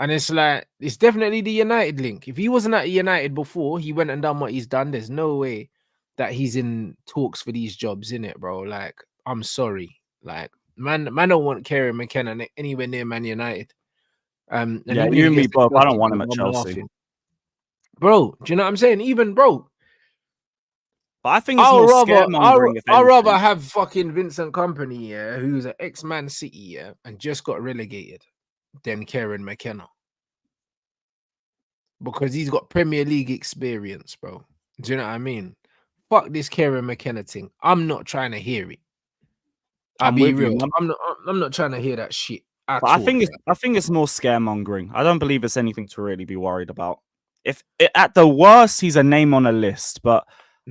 And it's like, it's definitely the United link. If he wasn't at United before, he went and done what he's done. There's no way that he's in talks for these jobs, innit, bro? Like, I'm sorry. Like, man don't want Kieran McKenna anywhere near Man United. And yeah, you and me both. I don't want him at Chelsea. Bro, do you know what I'm saying? Even, bro, But I think it's more scaremongering, if I'll rather anything. have fucking Vincent Company, yeah, who's an ex-Man City, yeah, and just got relegated, than Kieran McKenna. Because he's got Premier League experience, bro. Do you know what I mean? Fuck this Kieran McKenna thing. I'm not trying to hear it. I'll I'm be with you. real. I'm not trying to hear that shit at But all. I think it's more scaremongering. I don't believe it's anything to really be worried about. At the worst, he's a name on a list, but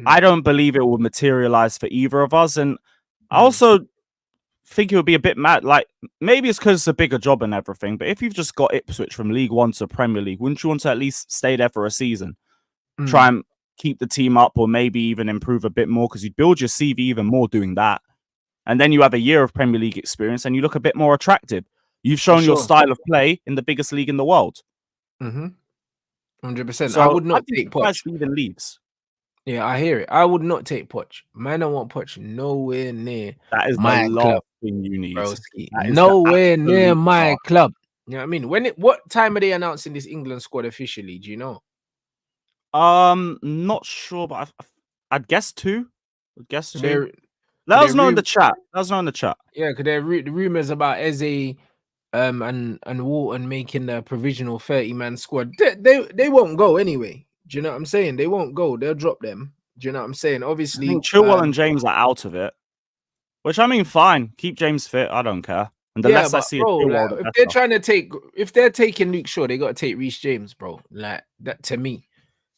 I don't believe it will materialize for either of us. And I also think it would be a bit mad. Like, maybe it's because it's a bigger job and everything. But if you've just got Ipswich from League One to Premier League, wouldn't you want to at least stay there for a season? Try and keep the team up, or maybe even improve a bit more, because you'd build your CV even more doing that. And then you have a year of Premier League experience and you look a bit more attractive. You've shown your style of play in the biggest league in the world. 100%. So I would not I'd be take surprised Poch. if he even leaves. Yeah, I hear it. I would not take Poch. Man, I want Poch nowhere near That is the my club, last thing you need. broski. That is the Nowhere near absolute my last. club. You know what I mean? What time are they announcing this England squad officially? Do you know? Not sure, but I'd guess two. I'd guess two. They're Let us know in the chat. Let us know in the chat. Yeah, because there are rumors about Eze and Walton making the provisional 30-man squad. They won't go anyway. Do you know what I'm saying? They won't go. They'll drop them. Do you know what I'm saying? I Obviously, think Chilwell and James are out of it. Which, I mean, fine. Keep James fit. I don't care. And the less I but see bro, of Chilwell, like, the if they're taking Luke Shaw, they got to take Reece James, bro. Like that to me.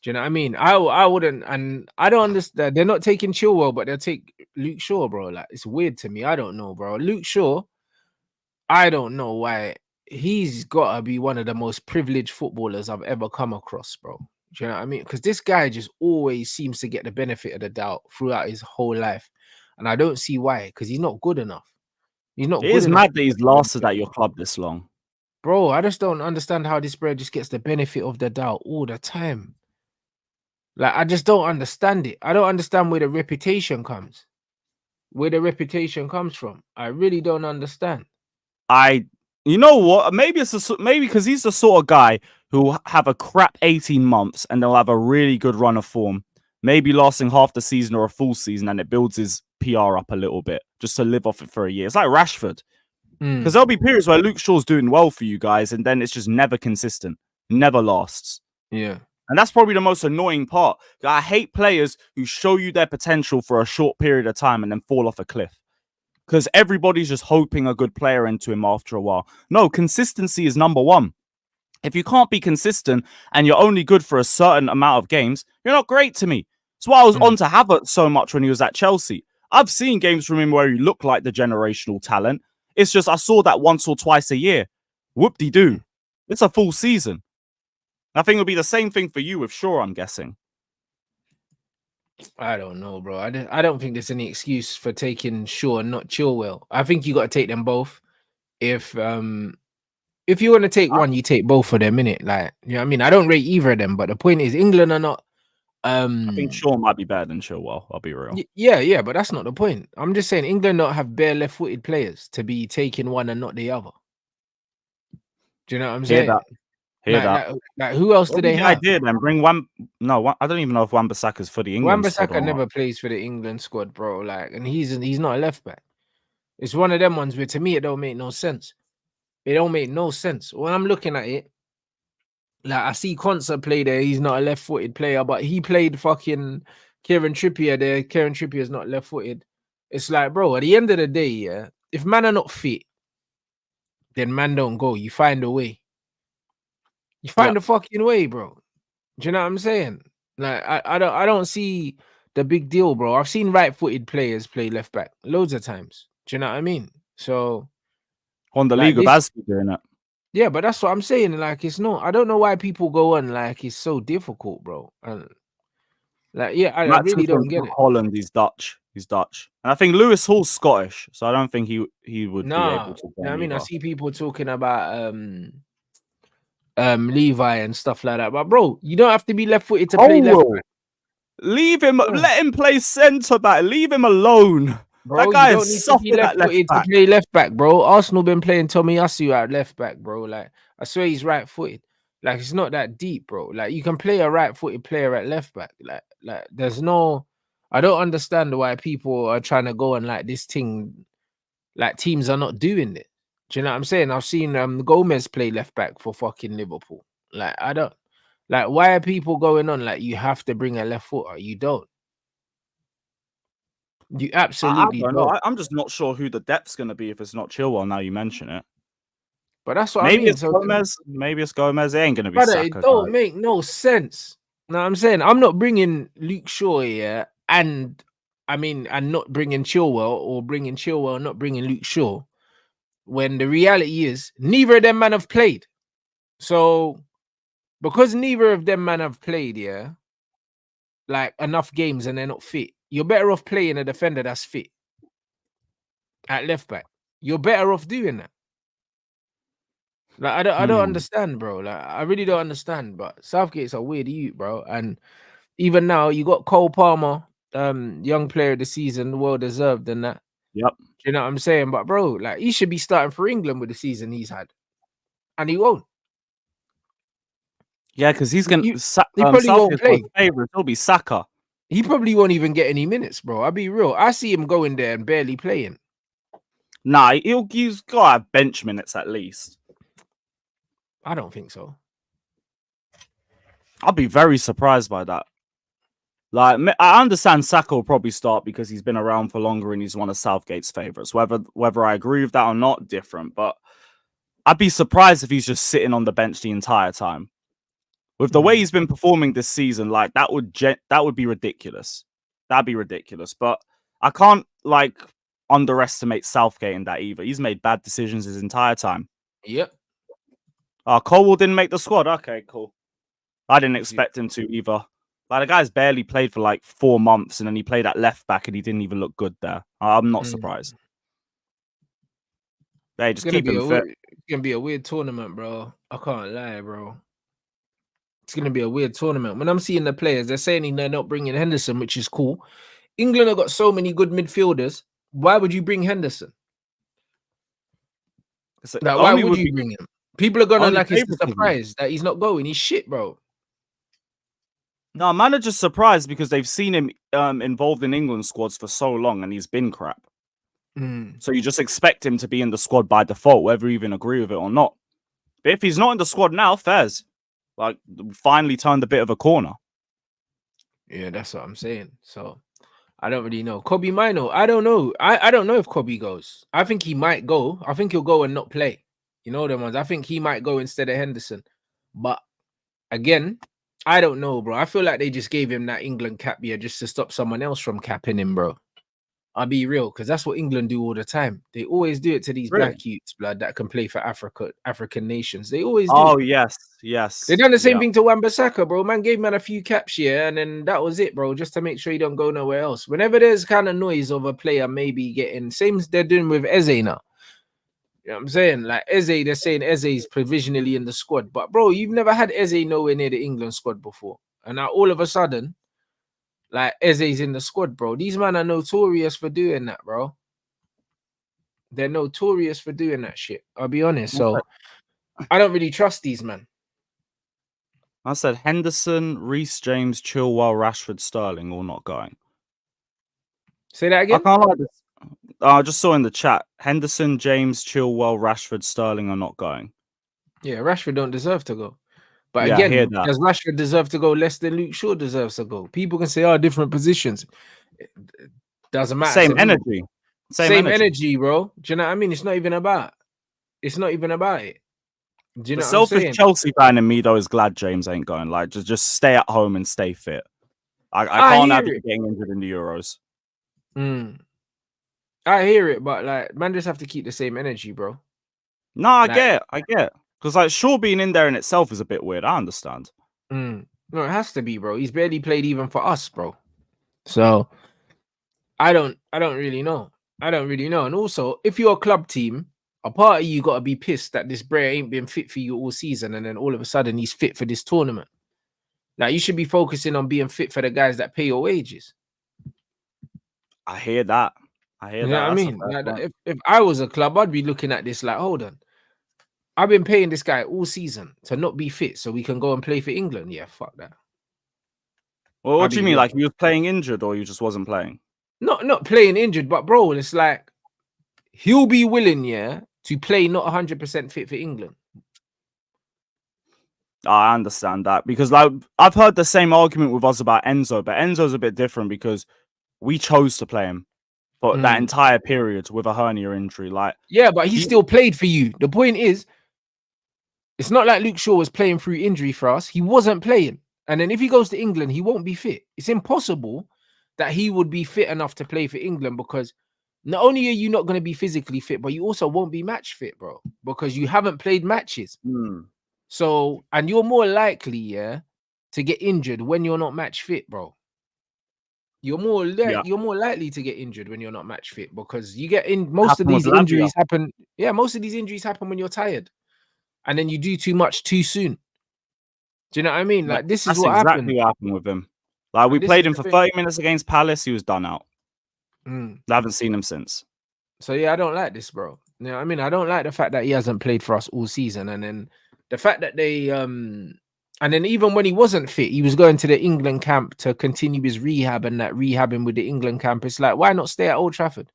Do you know what I mean? I wouldn't, and I don't understand. They're not taking Chilwell, but they'll take Luke Shaw, bro. Like, it's weird to me. I don't know, bro. Luke Shaw, I don't know why he's got to be one of the most privileged footballers I've ever come across, bro. Do you know what I mean? Because this guy just always seems to get the benefit of the doubt throughout his whole life, and I don't see why. Because he's not good enough. He's not It good is enough, mad that he's lasted at your club this long. bro. I just don't understand how this bro just gets the benefit of the doubt all the time. Like, I just don't understand it. I don't understand where the reputation comes. Where the reputation comes from. I really don't understand. You know what? Maybe because he's the sort of guy who have a crap 18 months and they'll have a really good run of form, maybe lasting half the season or a full season, and it builds his PR up a little bit just to live off it for a year. It's like Rashford. Because there'll be periods where Luke Shaw's doing well for you guys, and then it's just never consistent, never lasts. Yeah. And that's probably the most annoying part. I hate players who show you their potential for a short period of time and then fall off a cliff. Because everybody's just hoping a good player into him after a while. No, consistency is number one. If you can't be consistent and you're only good for a certain amount of games, you're not great to me. That's why I was on to Havertz so much when he was at Chelsea. I've seen games from him where he looked like the generational talent. It's just I saw that once or twice a year. Whoop-de-doo. It's a full season. I think it'll be the same thing for you with Shaw, I'm guessing. I don't know, bro. I don't think there's any excuse for taking Shaw and not Chilwell. I think you got to take them both. If you want to take one, you take both of them, innit? Like, you know what I mean? I don't rate either of them, but the point is England are not I think Shaw might be better than Chilwell, I'll be real. Yeah, but that's not the point. I'm just saying England don't have bare left-footed players to be taking one and not the other. Do you know what I'm saying? Hear that. Like who else do they have? I did and bring one. No, I don't even know if Wan-Bissaka's for the England squad. Wan-Bissaka never plays for the England squad, bro. Like, and he's not a left back. It's one of them ones where to me it don't make no sense. It don't make no sense. When I'm looking at it, like I see Concert play there, he's not a left-footed player, but he played fucking Kieran Trippier there. Kieran Trippier is not left-footed. It's like, bro, at the end of the day, yeah, if man are not fit, then man don't go. You find a way. You find a fucking way, bro. Do you know what I'm saying? Like, I don't see the big deal, bro. I've seen right-footed players play left back loads of times. Do you know what I mean? So on the like league of Asby doing it. Yeah, but that's what I'm saying. Like, it's not. I don't know why people go on like it's so difficult, bro. And like, yeah, I really don't get it. Holland, he's Dutch. He's Dutch, and I think Lewis Hall's Scottish, so I don't think he would be able to. I mean, I see people talking about Levi and stuff like that, but bro, you don't have to be left-footed to play left back. Leave him. Let him play centre back. Leave him alone. Bro, that guy you don't need to be left-footed to play left back, bro. Arsenal been playing Tomiyasu at left back, bro. Like, I swear he's right-footed. Like, it's not that deep, bro. Like, you can play a right-footed player at left back. Like there's no. I don't understand why people are trying to go on like this thing, like teams are not doing it. Do you know what I'm saying? I've seen Gomez play left back for fucking Liverpool. Like I don't like why are people going on like you have to bring a left footer? You don't. You I absolutely don't know. don't. I'm just not sure who the depth's going to be if it's not Chilwell. Now you mention it, But that's what I maybe mean. it's So, Gomez. Maybe it's Gomez. It ain't going to be brother, it Saka, don't guys. make no sense. Know what I'm saying? I'm not bringing Luke Shaw here, and I mean, and not bringing Chilwell, or bringing Chilwell, and not bringing Luke Shaw. When the reality is, neither of them man have played. So, because neither of them man have played, yeah, like enough games, and they're not fit, you're better off playing a defender that's fit at left back. You're better off doing that. Like I don't understand, bro. Like I really don't understand. But Southgate's a weird youth, bro. And even now, you got Cole Palmer, young player of the season, well deserved, and that. Yep. Do you know what I'm saying? But bro, like he should be starting for England with the season he's had, and he won't. Yeah, because he's going He, to he probably won't Southgate's play. favorite. It'll be Saka. He probably won't even get any minutes, bro. I'll be real. I see him going there and barely playing. Nah, he's got to have bench minutes at least. I don't think so. I'll be very surprised by that. Like, I understand Saka will probably start because he's been around for longer and he's one of Southgate's favorites. Whether I agree with that or not, different. But I'd be surprised if he's just sitting on the bench the entire time. With the way he's been performing this season, like that would be ridiculous. That'd be ridiculous. But I can't like underestimate Southgate in that either. He's made bad decisions his entire time. Yep. Colwell didn't make the squad. Okay, cool. I didn't expect him to either. Like the guy's barely played for like 4 months, and then he played at left back, and he didn't even look good there. I'm not surprised. Hey, just keep him fit. It's gonna be a weird tournament, bro. I can't lie, bro. It's gonna be a weird tournament. When I'm seeing the players, they're saying they're not bringing Henderson, which is cool. England have got so many good midfielders. Why would you bring Henderson? Like, why would you bring him? People are gonna like it's a surprise that he's not going. He's shit, bro. No, manager's surprised because they've seen him involved in England squads for so long, and he's been crap. So you just expect him to be in the squad by default, whether you even agree with it or not. But if he's not in the squad now, Fez, like, finally turned a bit of a corner. Yeah, that's what I'm saying. So I don't really know. Kobe Mino, I don't know. I don't know if Kobe goes. I think he might go. I think he'll go and not play. You know them ones. I think he might go instead of Henderson. But again, I don't know, bro. I feel like they just gave him that England cap here just to stop someone else from capping him, bro. I'll be real, because that's what England do all the time. They always do it to these black youths, blood, that can play for African nations. They always do. Oh, yes. They done the same thing to Wan-Bissaka, bro. Man gave man a few caps here, and then that was it, bro, just to make sure you don't go nowhere else. Whenever there's kind of noise of a player maybe getting, same as they're doing with Eze now. You know what I'm saying? Like Eze, they're saying Eze is provisionally in the squad. But, bro, you've never had Eze nowhere near the England squad before. And now all of a sudden, like Eze's in the squad, bro. These men are notorious for doing that, bro. They're notorious for doing that shit. I'll be honest. So I don't really trust these men. I said Henderson, Reece James, Chilwell, Rashford, Sterling all not going. Say that again? I can't like this. I just saw in the chat, Henderson, James, Chilwell, Rashford, Sterling are not going. Yeah, Rashford don't deserve to go. But Yeah, again, does Rashford deserve to go less than Luke Shaw deserves to go? People can say, different positions. It doesn't matter. Same energy. Same energy, bro. Do you know what I mean? It's not even about it. Do you know what I'm saying? Chelsea fan in me, though, is glad James ain't going. Like, just stay at home and stay fit. I can't have you getting injured in the Euros. I hear it, but like, man, just have to keep the same energy, bro. No, I get it. Because like Shaw being in there in itself is a bit weird. I understand. No, it has to be, bro. He's barely played even for us, bro. So I don't really know. And also, if you're a club team, a part of you got to be pissed that this Bray ain't been fit for you all season, and then all of a sudden he's fit for this tournament. Like, you should be focusing on being fit for the guys that pay your wages. I hear that. You know what I mean? Like, if I was a club, I'd be looking at this like, hold on. I've been paying this guy all season to not be fit so we can go and play for England. Yeah, fuck that. Well, How what do you mean? look? Like you was playing injured, or you just wasn't playing? Not playing injured, but bro, it's like he'll be willing, yeah, to play not 100% fit for England. I understand that because like I've heard the same argument with us about Enzo, but Enzo's a bit different because we chose to play him for that entire period with a hernia injury. Like, yeah, but he still played for you. The point is, it's not like Luke Shaw was playing through injury for us. He wasn't playing. And then if he goes to England, he won't be fit. It's impossible that he would be fit enough to play for England because not only are you not going to be physically fit, but you also won't be match fit, bro, because you haven't played matches. So, and you're more likely, yeah, to get injured when you're not match fit, bro. You're more likely to get injured when you're not match fit because you get in most of these injuries happen. Yeah, most of these injuries happen when you're tired, and then you do too much too soon. Do you know what I mean? Like this is what exactly happened. what happened with him. Like we played him for 30 minutes against Palace, he was done out. I haven't seen him since. So yeah, I don't like this, bro. You know what I mean? I don't like the fact that he hasn't played for us all season, and then the fact that they and then even when he wasn't fit, he was going to the England camp to continue his rehab and that rehabbing with the England camp. It's like, why not stay at Old Trafford?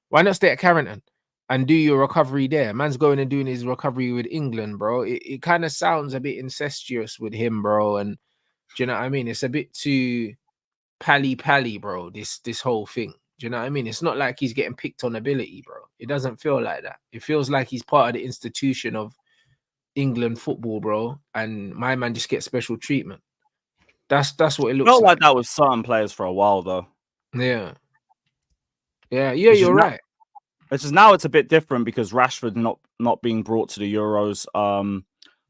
Why not stay at Carrington and do your recovery there? Man's going and doing his recovery with England, bro. It kind of sounds a bit incestuous with him, bro. And do you know what I mean? It's a bit too pally, bro. This whole thing. Do you know what I mean? It's not like he's getting picked on ability, bro. It doesn't feel like that. It feels like he's part of the institution of England football, bro. And my man just gets special treatment. That's what it looks Felt like that with certain players for a while, though. Yeah. You're right. It's just now it's a bit different because Rashford not being brought to the Euros.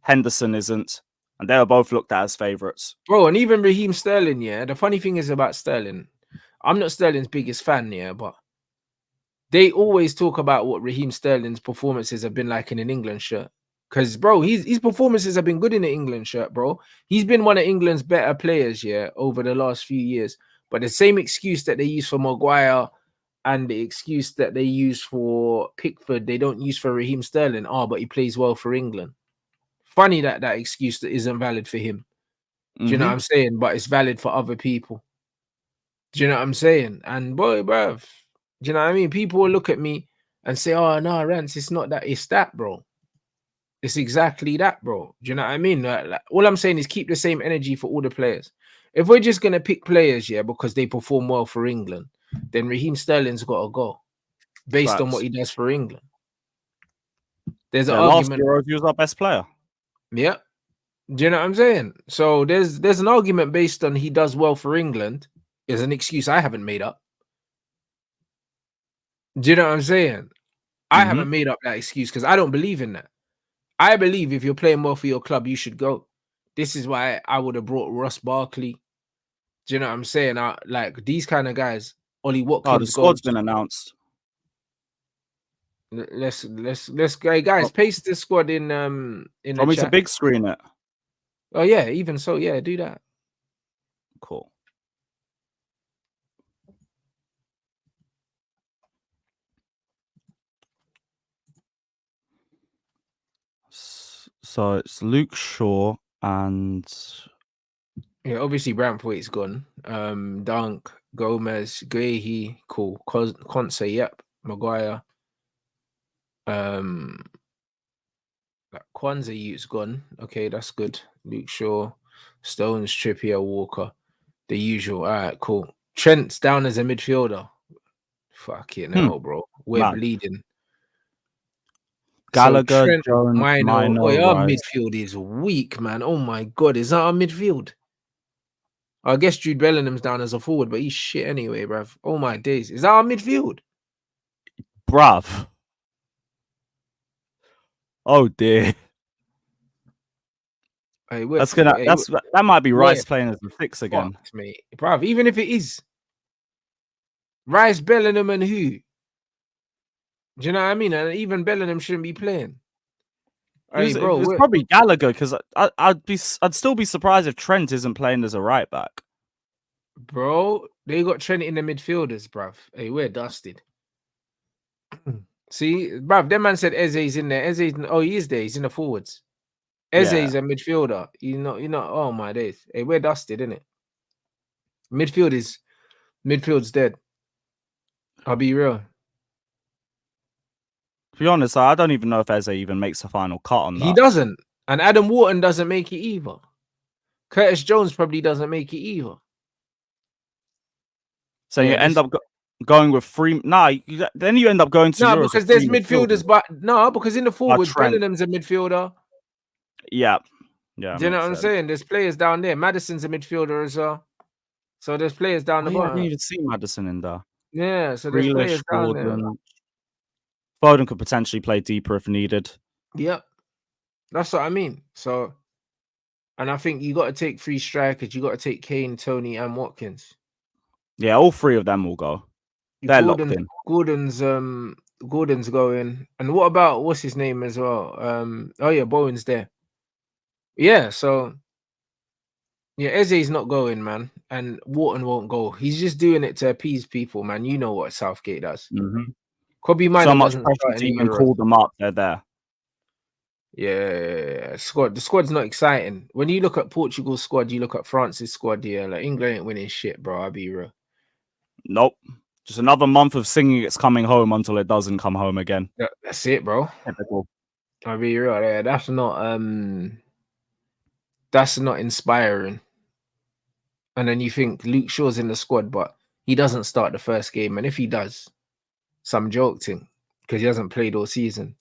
Henderson isn't, and they were both looked at as favourites. Bro, and even Raheem Sterling, yeah. The funny thing is about Sterling, I'm not Sterling's biggest fan, yeah, but they always talk about what Raheem Sterling's performances have been like in an England shirt. Because, bro, his performances have been good in the England shirt, bro. He's been one of England's better players, yeah, over the last few years. But the same excuse that they use for Maguire and the excuse that they use for Pickford, they don't use for Raheem Sterling. Oh, but he plays well for England. Funny that excuse that isn't valid for him. Do you know what I'm saying? But it's valid for other people. Do you know what I'm saying? And boy, bruv, do you know what I mean? People will look at me and say, oh, no, Rants, it's not that. It's that, bro. It's exactly that, bro. Do you know what I mean? Like, all I'm saying is keep the same energy for all the players. If we're just going to pick players, yeah, because they perform well for England, then Raheem Sterling's got to go based on what he does for England. There's an argument. Last Euros, he was our best player. Yeah. Do you know what I'm saying? So there's an argument based on he does well for England. Is an excuse I haven't made up. Do you know what I'm saying? I haven't made up that excuse because I don't believe in that. I believe if you're playing well for your club, you should go. This is why I would have brought Ross Barkley. Do you know what I'm saying? Like these kind of guys, Ollie Watkins. Oh, the squad's been announced. Let's guys, paste the squad in the chat. Want me to big screen it? Oh yeah, even so, yeah, do that. Cool. So it's Luke Shaw and obviously Braithwaite's gone. Dunk, Gomez, Guehi, cool. Conce, yep. Maguire. Like Kwanzaa Youth's gone. Okay, that's good. Luke Shaw, Stones, Trippier, Walker. The usual. All right, cool. Trent's down as a midfielder. Fucking hell, bro. We're bleeding. Gallagher, so Trent, Jones, Minor, our midfield is weak, man. Oh my god, is that our midfield? I guess Jude Bellingham's down as a forward, but he's shit anyway, bruv. Oh my days, is that our midfield, bruv? Oh dear. Hey, that might be Rice playing as the fix again, mate. Bruv, even if it is Rice, Bellingham, and who? Do you know what I mean? And even Bellingham shouldn't be playing. Hey, bro, it's probably Gallagher because I'd still be surprised if Trent isn't playing as a right back. Bro, they got Trent in the midfielders, bruv. Hey, we're dusted. See, bruv, that man said Eze's in there. He is there. He's in the forwards. Eze's a midfielder. You know. Oh my days. Hey, we're dusted, innit? Midfield's dead. I'll be real. To be honest, I don't even know if Eze even makes a final cut on that. He doesn't, and Adam Wharton doesn't make it either. Curtis Jones probably doesn't make it either. So you end up going with three. Then you end up going to Euros because there's midfielders, but because in the forwards, Bellingham's a midfielder. Yeah. Do you know what I'm saying? There's players down there. Madison's a midfielder as well. So there's players down the bottom. I didn't even see Madison in there. Yeah, so there's players down there. Foden could potentially play deeper if needed. Yep. That's what I mean. So, and I think you got to take 3 strikers. You got to take Kane, Tony, and Watkins. Yeah, all 3 of them will go. They're locked in. Gordon's going. And what about what's his name as well? Oh yeah, Bowen's there. Yeah, so yeah, Eze's not going, man, and Wharton won't go. He's just doing it to appease people, man. You know what Southgate does. Kobe Minor so much pressure to even call them up. They're there. Yeah, the squad's not exciting. When you look at Portugal's squad, you look at France's squad. Yeah, like England ain't winning shit, bro. I'll be real. Nope. Just another month of singing "It's Coming Home" until it doesn't come home again. That's it, bro. Typical. I'll be real. Yeah, that's not inspiring. And then you think Luke Shaw's in the squad, but he doesn't start the first game. And if he does, some joke thing, because he hasn't played all season.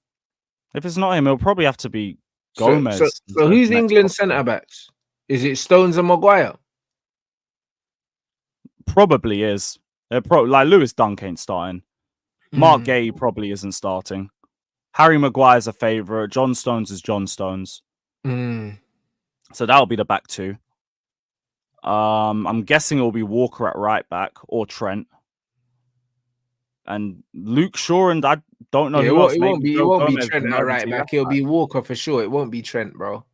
If it's not him, it'll probably have to be Gomez. So who's England's centre backs? Is it Stones and Maguire? Probably is. They're like Lewis Dunk ain't starting. Mark Gay probably isn't starting. Harry Maguire's a favourite. John Stones is John Stones. So that'll be the back 2. I'm guessing it'll be Walker at right back or Trent. And Luke Shaw, and I don't know who else. It won't be Trent at right back. It'll be Walker for sure. It won't be Trent, bro.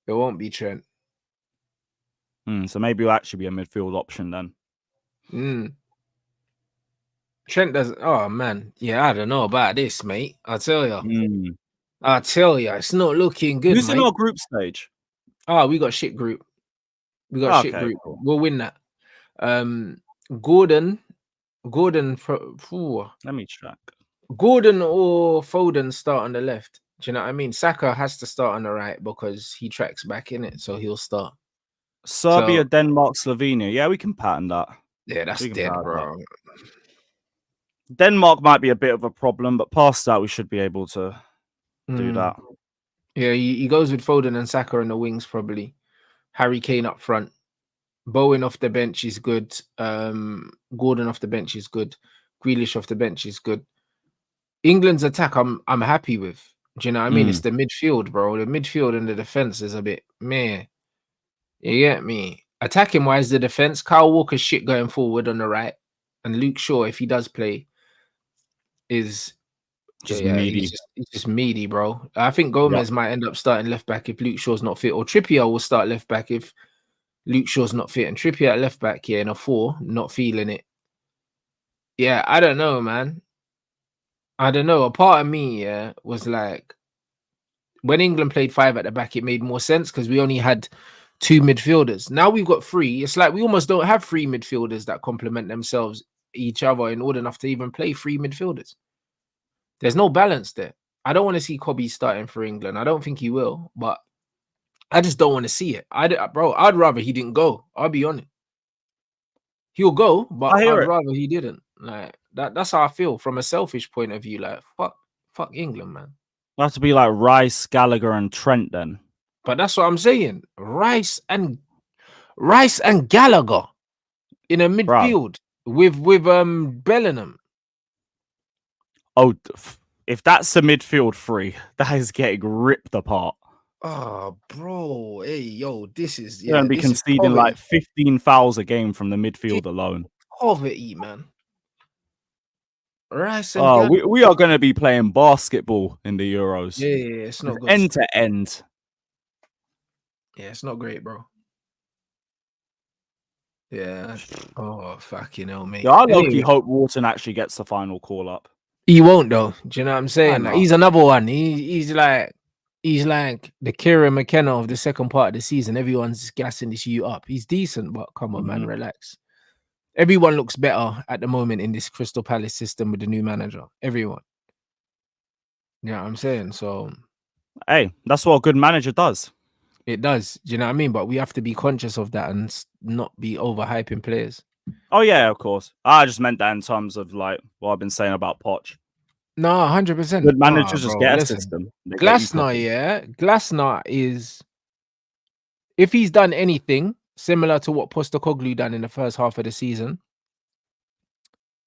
It won't be Trent. So maybe it'll actually be a midfield option then. Trent doesn't. Oh man, yeah, I don't know about this, mate. I'll tell you. I'll tell you, it's not looking good. Who's in our group stage? Oh, we got shit group. We got shit group. Cool. We'll win that. Gordon. Let me check. Gordon or Foden start on the left. Do you know what I mean? Saka has to start on the right because he tracks back in it, so he'll start. Serbia, Denmark, Slovenia. Yeah, we can pattern that. Yeah, that's dead, bro. Denmark might be a bit of a problem, but past that, we should be able to do that. Yeah, he goes with Foden and Saka in the wings, probably. Harry Kane up front. Bowen off the bench is good. Gordon off the bench is good. Grealish off the bench is good. England's attack, I'm happy with. Do you know what I mean? It's the midfield, bro. The midfield and the defense is a bit meh. You get me? Attacking wise, the defense, Kyle Walker's shit going forward on the right, and Luke Shaw, if he does play, is just meaty. He's just meaty, bro. I think Gomez might end up starting left back if Luke Shaw's not fit, or Trippier will start left back if Luke Shaw's not fit, and Trippier at left back in a 4, not feeling it. Yeah, I don't know, man. I don't know. A part of me, was like, when England played 5 at the back, it made more sense because we only had 2 midfielders. Now we've got 3. It's like we almost don't have 3 midfielders that complement themselves each other in order enough to even play 3 midfielders. There's no balance there. I don't want to see Kobe starting for England. I don't think he will, but I just don't want to see it. I'd rather he didn't go. I'll be honest. He'll go, but I'd rather he didn't. Like that's how I feel from a selfish point of view. Like fuck England, man. It'll have to be like Rice, Gallagher, and Trent then. But that's what I'm saying. Rice and Gallagher in a midfield with Bellingham. Oh, if that's the midfield 3, that is getting ripped apart. Oh, bro. Hey, yo, this is... You're going to be conceding like 15 fouls a game from the midfield alone. Poverty, man. Rice and we are going to be playing basketball in the Euros. Yeah, it's not good. End to end. Yeah, it's not great, bro. Yeah. Oh, fucking hell, mate. Yeah, I low-key hope Wharton actually gets the final call-up. He won't, though. Do you know what I'm saying? Like, he's another one. He's like... He's like the Kieran McKenna of the second part of the season. Everyone's gassing this you up. He's decent, but come on, man, relax. Everyone looks better at the moment in this Crystal Palace system with the new manager. Everyone. You know what I'm saying? So Hey, that's what a good manager does. it does. Do you know what I mean? But we have to be conscious of that and not be overhyping players. Oh yeah, of course. I just meant that in terms of like what I've been saying about Poch. No, 100%. Good Nah, managers just bro. get a Listen, system. They get you Glasner, cooking. yeah. Glasner is, if he's done anything similar to what Postecoglou done in the first half of the season,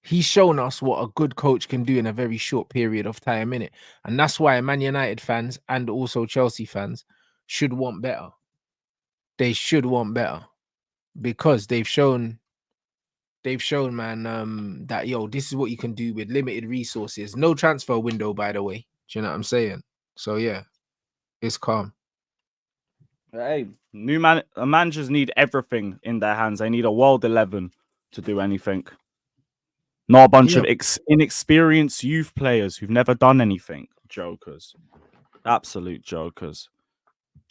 he's shown us what a good coach can do in a very short period of time, innit? And that's why Man United fans and also Chelsea fans should want better. They should want better because they've shown, man, that this is what you can do with limited resources. No transfer window, by the way. Do you know what I'm saying? So yeah, it's calm. Hey, managers need everything in their hands. They need a world 11 to do anything. Not a bunch of inexperienced youth players who've never done anything. Jokers. Absolute jokers.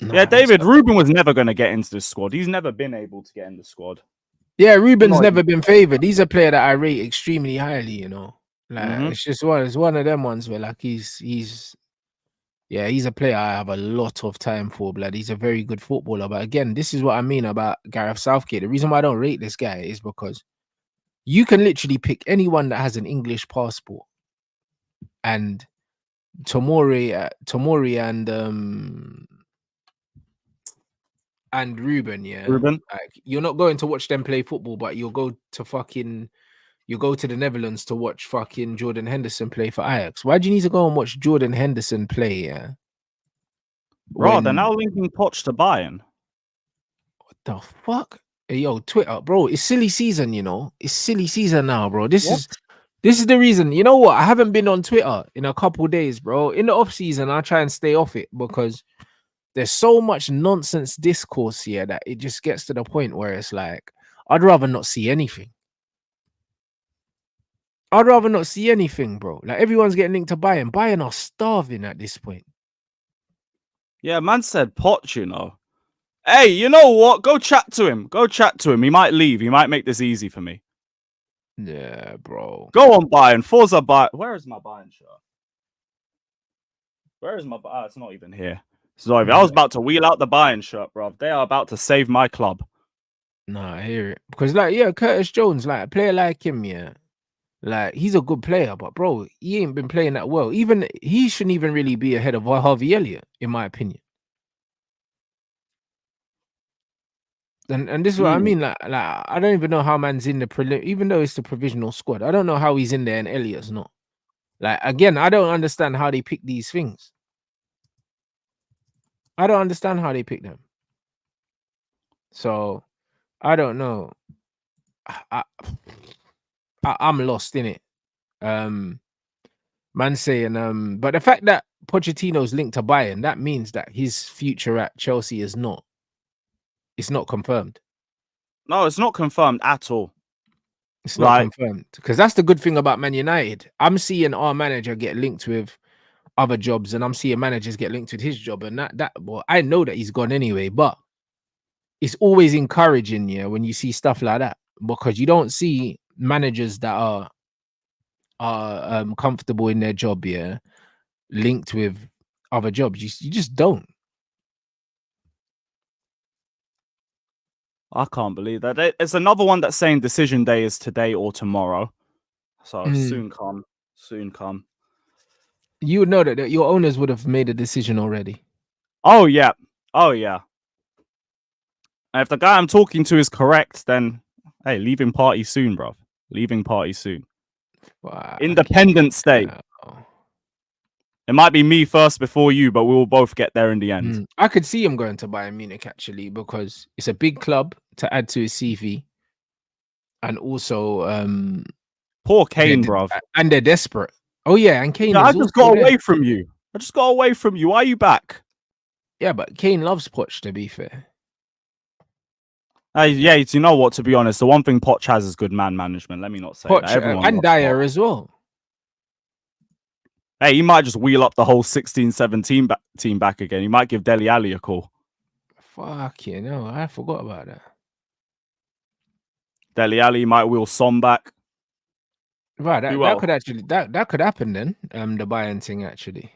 Yeah, David Rubin was never going to get into the squad. He's never been able to get in the squad. Yeah, Ruben's never been favoured. He's a player that I rate extremely highly, you know. Like it's just one of them ones where like he's a player I have a lot of time for, blood. He's a very good footballer. But again, this is what I mean about Gareth Southgate. The reason why I don't rate this guy is because you can literally pick anyone that has an English passport, and Tomori and Ruben, Ruben? like you're not going to watch them play football, but you'll go to the Netherlands to watch fucking Jordan Henderson play for Ajax. Why do you need to go and watch Jordan Henderson play? Yeah, Bro, they're now linking Poch to Bayern. What the fuck? Hey, yo, Twitter, bro, it's silly season, you know. It's silly season now, bro. This is the reason. You know what? I haven't been on Twitter in a couple days, bro. In the off season, I try and stay off it because there's so much nonsense discourse here that it just gets to the point where it's like, I'd rather not see anything. Bro. Like everyone's getting linked to Bayern. Bayern are starving at this point. Yeah, man said Poch, you know. Hey, you know what? Go chat to him. He might leave. He might make this easy for me. Yeah, bro. Go on, Bayern. Forza Bayern. Where is my Bayern shirt? It's not even here. Sorry, I was about to wheel out the Bayern shirt, bro. They are about to save my club. Nah, I hear it. Because, Curtis Jones, like, a player like him, like, he's a good player, but, bro, he ain't been playing that well. Even, he shouldn't even really be ahead of Harvey Elliott, in my opinion. And this is what I mean. Like I don't even know how man's in the prelim, even though it's the provisional squad. I don't know how he's in there and Elliott's not. Like again, I don't understand how they pick these things. I don't understand how they pick them. So I don't know. I'm lost in it. Man saying but the fact that Pochettino's linked to Bayern, that means that his future at Chelsea is not. It's not confirmed. No, it's not confirmed at all. It's not confirmed because that's the good thing about Man United. I'm seeing our manager get linked with other jobs, and I'm seeing managers get linked with his job, and well, I know that he's gone anyway. But it's always encouraging, when you see stuff like that, because you don't see managers that are comfortable in their job, linked with other jobs. You just don't. I can't believe that. There's another one that's saying decision day is today or tomorrow. So soon come. You would know that your owners would have made a decision already. Oh, yeah. And if the guy I'm talking to is correct, then, hey, leaving party soon, bro. Wow, Independence Day. It might be me first before you, but we will both get there in the end. I could see him going to Bayern Munich, actually, because it's a big club to add to his CV. And also, poor Kane, bruv. And they're desperate. Oh, yeah, and Kane I just got away from you. Why are you back? Yeah, but Kane loves Poch, to be fair. Yeah, you know what, to be honest, the one thing Poch has is good man management. Let me not say Poch, that. Everyone and Dyer as well. Hey, he might just wheel up the whole 16-17 team back again. He might give Dele Alli a call. Fuck you know, I forgot about that. Dele Alli might wheel Son back. Right, Who that else? could actually that could happen then. The Bayern thing actually.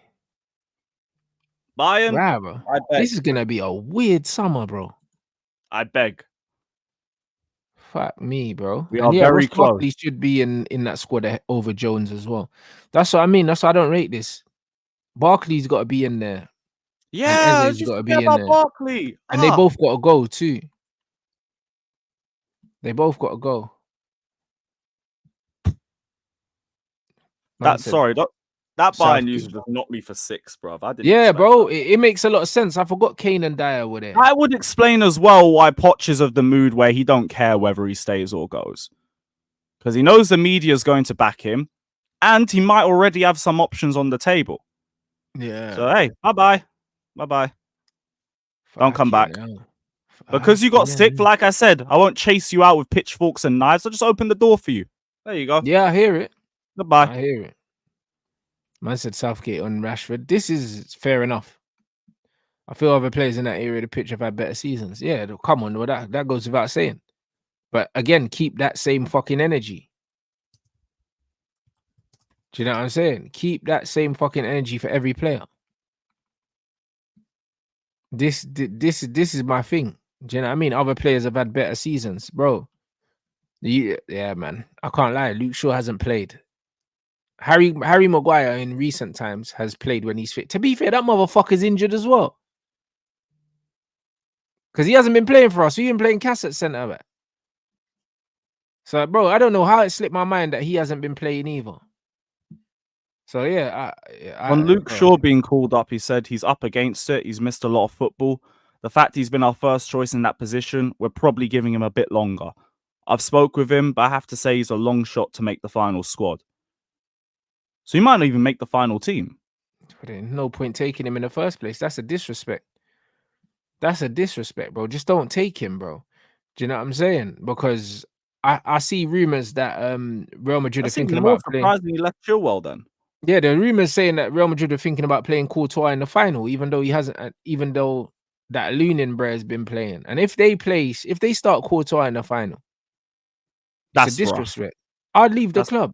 Bayern? Right, bro. I beg. This is gonna be a weird summer, bro. I beg. Fuck me, bro. We And are yeah, very Ross close. Barkley should be in that squad over Jones as well. That's what I mean. That's why I don't rate this. Barkley's got to be in there, and Yeah, Eze's just got to forget be in about there, Barkley. and they both got to go too. They both got to go. Sorry, that Bayern news Southgate. just knocked me for 6, bro. I didn't. Yeah, expect bro, that. it makes a lot of sense. I forgot Kane and Dyer were there. I would explain as well why Poch is of the mood where he don't care whether he stays or goes, because he knows the media is going to back him, and he might already have some options on the table. Yeah. So hey, bye bye. Don't come back. Because you got sick, like I said, I won't chase you out with pitchforks and knives. I'll just open the door for you. There you go. Yeah, I hear it. Goodbye. I hear it. Man said Southgate on Rashford. This is fair enough. I feel other players in that area of the pitch have had better seasons. Yeah, come on, well, that goes without saying. But again, keep that same fucking energy. Do you know what I'm saying? Keep that same fucking energy for every player. This is my thing. Do you know what I mean? Other players have had better seasons, bro. Yeah, man. I can't lie. Luke Shaw hasn't played. Harry Maguire in recent times has played when he's fit. To be fair, that motherfucker's injured as well. Because he hasn't been playing for us. We've been playing Cass at centre back. So, bro, I don't know how it slipped my mind that he hasn't been playing either. So, yeah. On Luke Shaw being called up, he said he's up against it. He's missed a lot of football. The fact he's been our first choice in that position, we're probably giving him a bit longer. I've spoke with him, but I have to say he's a long shot to make the final squad. So he might not even make the final team. No point taking him in the first place. That's a disrespect. That's a disrespect, bro. Just don't take him, bro. Do you know what I'm saying? Because I see rumors that Real Madrid are thinking about playing. Surprisingly, left Chilwell then. Yeah, the rumors saying that Real Madrid are thinking about playing Courtois in the final, even though he hasn't. Even though that Lunin bro has been playing, and if they start Courtois in the final, it's a disrespect. I'd leave the club.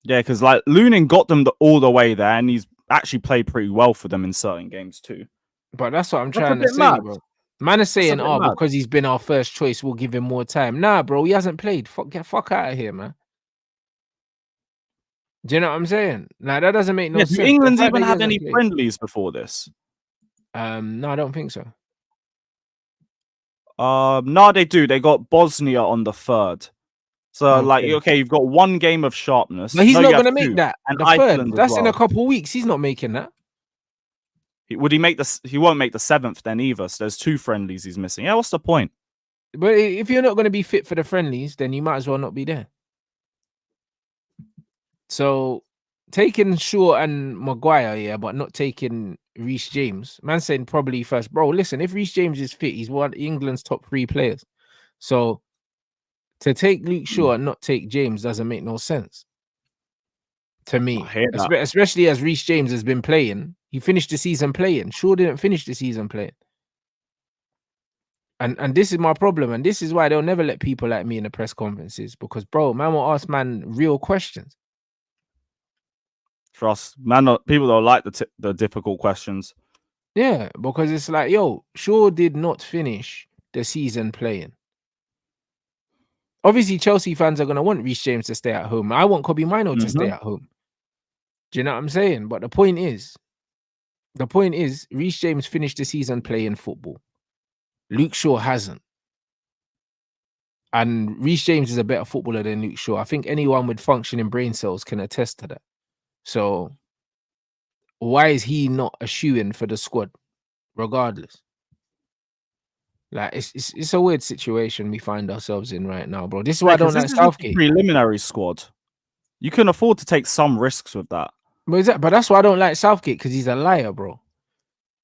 Yeah, because like Lunin got them all the way there, and he's actually played pretty well for them in certain games too. But that's what I'm trying to say, bro. Man is saying, because he's been our first choice, we'll give him more time. Nah, bro, he hasn't played. Get fuck out of here, man. Do you know what I'm saying? Like, that doesn't make no sense. Do England even have any friendlies before this? No, I don't think so. No, they do. They got Bosnia on the 3rd. So, okay, you've got one game of sharpness. But he's not going to make that. And the Iceland 3rd, that's in a couple of weeks. He's not making that. Would he make this? He won't make the 7th then either. So there's 2 friendlies he's missing. Yeah, what's the point? But if you're not going to be fit for the friendlies, then you might as well not be there. So taking Shaw and Maguire, yeah, but not taking Reece James. Man saying probably first. Bro, listen, if Reece James is fit, he's one of England's top 3 players. So to take Luke Shaw and not take James doesn't make no sense to me. Especially as Reece James has been playing. He finished the season playing. Shaw didn't finish the season playing. And this is my problem. And this is why they'll never let people like me in the press conferences. Because, bro, man will ask man real questions. Trust, man. People don't like the difficult questions. Yeah, because it's like, yo, Shaw did not finish the season playing. Obviously, Chelsea fans are going to want Reece James to stay at home. I want Kobe Mino to stay at home. Do you know what I'm saying? But the point is, Reece James finished the season playing football. Luke Shaw hasn't. And Reece James is a better footballer than Luke Shaw. I think anyone with functioning brain cells can attest to that. So why is he not a shoo-in for the squad, regardless? Like, it's a weird situation we find ourselves in right now, bro. This is why I don't like Southgate. Preliminary squad. You can afford to take some risks with that. But that's why I don't like Southgate, because he's a liar, bro.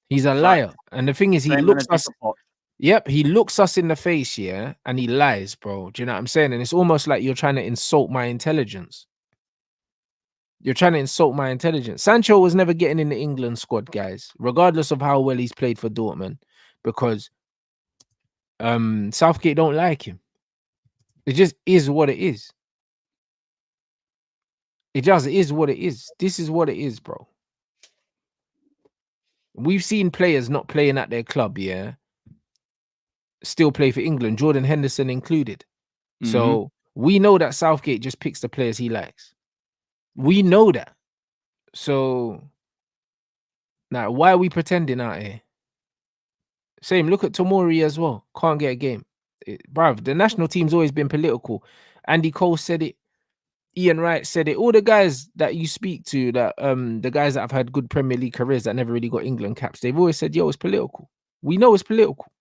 He's a liar. And the thing is, he looks us. Yep, he looks us in the face, yeah, and he lies, bro. Do you know what I'm saying? And it's almost like you're trying to insult my intelligence. You're trying to insult my intelligence. Sancho was never getting in the England squad, guys, regardless of how well he's played for Dortmund, because Southgate don't like him. It just is what it is. It just is what it is. This is what it is, bro. We've seen players not playing at their club, yeah, still play for England, Jordan Henderson included. So we know that Southgate just picks the players he likes. We know that. So now, why are we pretending out here? Same, look at Tomori as well. Can't get a game. Bruv, the national team's always been political. Andy Cole said it. Ian Wright said it. All the guys that you speak to, that the guys that have had good Premier League careers that never really got England caps, they've always said, yo, it's political. We know it's political.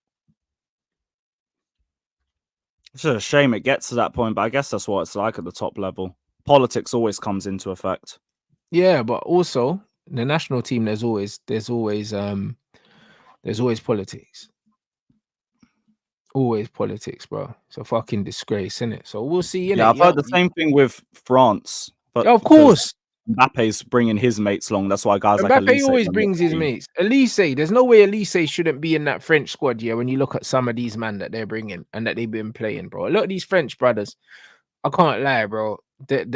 It's just a shame it gets to that point, but I guess that's what it's like at the top level. Politics always comes into effect. Yeah, but also the national team, there's always politics. Always politics, bro. It's a fucking disgrace, isn't it? So we'll see. Yeah, I've heard the same thing with France, but of course, Mbappe's bringing his mates along. That's why guys like Mbappe Elise always brings his mates. Elise, there's no way Elise shouldn't be in that French squad. Yeah, when you look at some of these men that they're bringing and that they've been playing, bro. A lot of these French brothers, I can't lie, bro.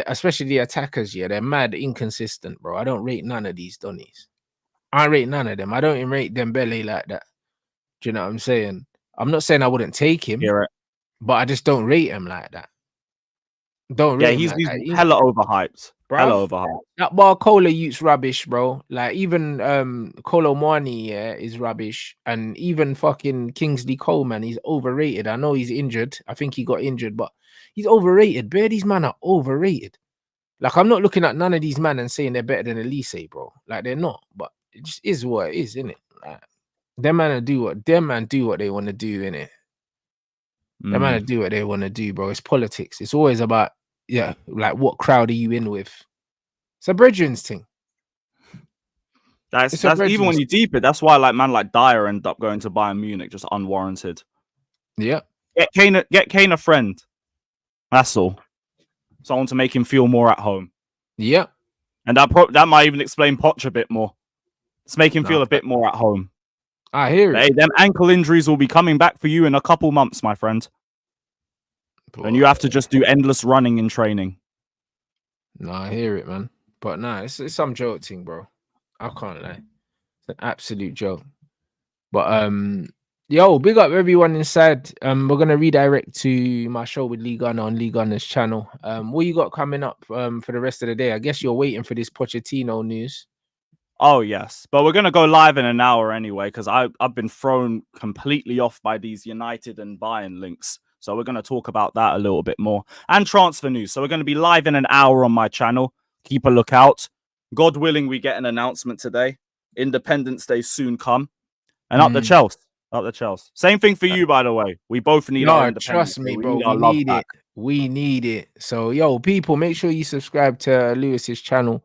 Especially the attackers, yeah, they're mad inconsistent, bro. I don't rate none of these Donnies. I rate none of them. I don't even rate Dembele like that. Do you know what I'm saying? I'm not saying I wouldn't take him, but I just don't rate him like that. Don't rate him he's like that. Hella overhyped. Bruv, hella overhyped. That Barcola youth's rubbish, bro. Like even Kolo Muani, yeah, is rubbish. And even fucking Kingsley Coleman, he's overrated. I know he's injured. I think he got injured, but he's overrated. Bear, these men are overrated. Like, I'm not looking at none of these men and saying they're better than Elise, bro. Like, they're not. But it just is what it is, innit? Like, them man do what they want to do, innit? Them man do what they want to do, bro. It's politics. It's always about, yeah, like what crowd are you in with? It's a brethren's thing. That's even when you deep it. That's why like man like Dyer end up going to Bayern Munich just unwarranted. Yeah. Get Kane a friend. That's all. Someone to make him feel more at home. Yeah. And that might even explain Poch a bit more. Let's make him feel a bit more at home. I hear it. Hey, them ankle injuries will be coming back for you in a couple months, my friend. Boy. And you have to just do endless running in training. No, I hear it, man. But nah, it's some joke thing, bro. I can't lie. It's an absolute joke. But yo, big up everyone inside. We're gonna redirect to my show with Lee Gunner on Lee Gunner's channel. What you got coming up for the rest of the day? I guess you're waiting for this Pochettino news. Oh yes, but we're gonna go live in an hour anyway because I've been thrown completely off by these United and Bayern links. So we're gonna talk about that a little bit more and transfer news. So we're gonna be live in an hour on my channel. Keep a lookout. God willing, we get an announcement today. Independence Day soon come, and up the Chelsea. Up the Chelsea. Same thing for you, by the way. We both need our independence. Trust me, bro. We need it. We need it. So, yo, people, make sure you subscribe to Lewis's channel.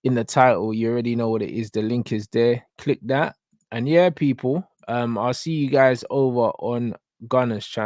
In the title, you already know what it is. The link is there. Click that. And yeah, people, I'll see you guys over on Gunner's channel.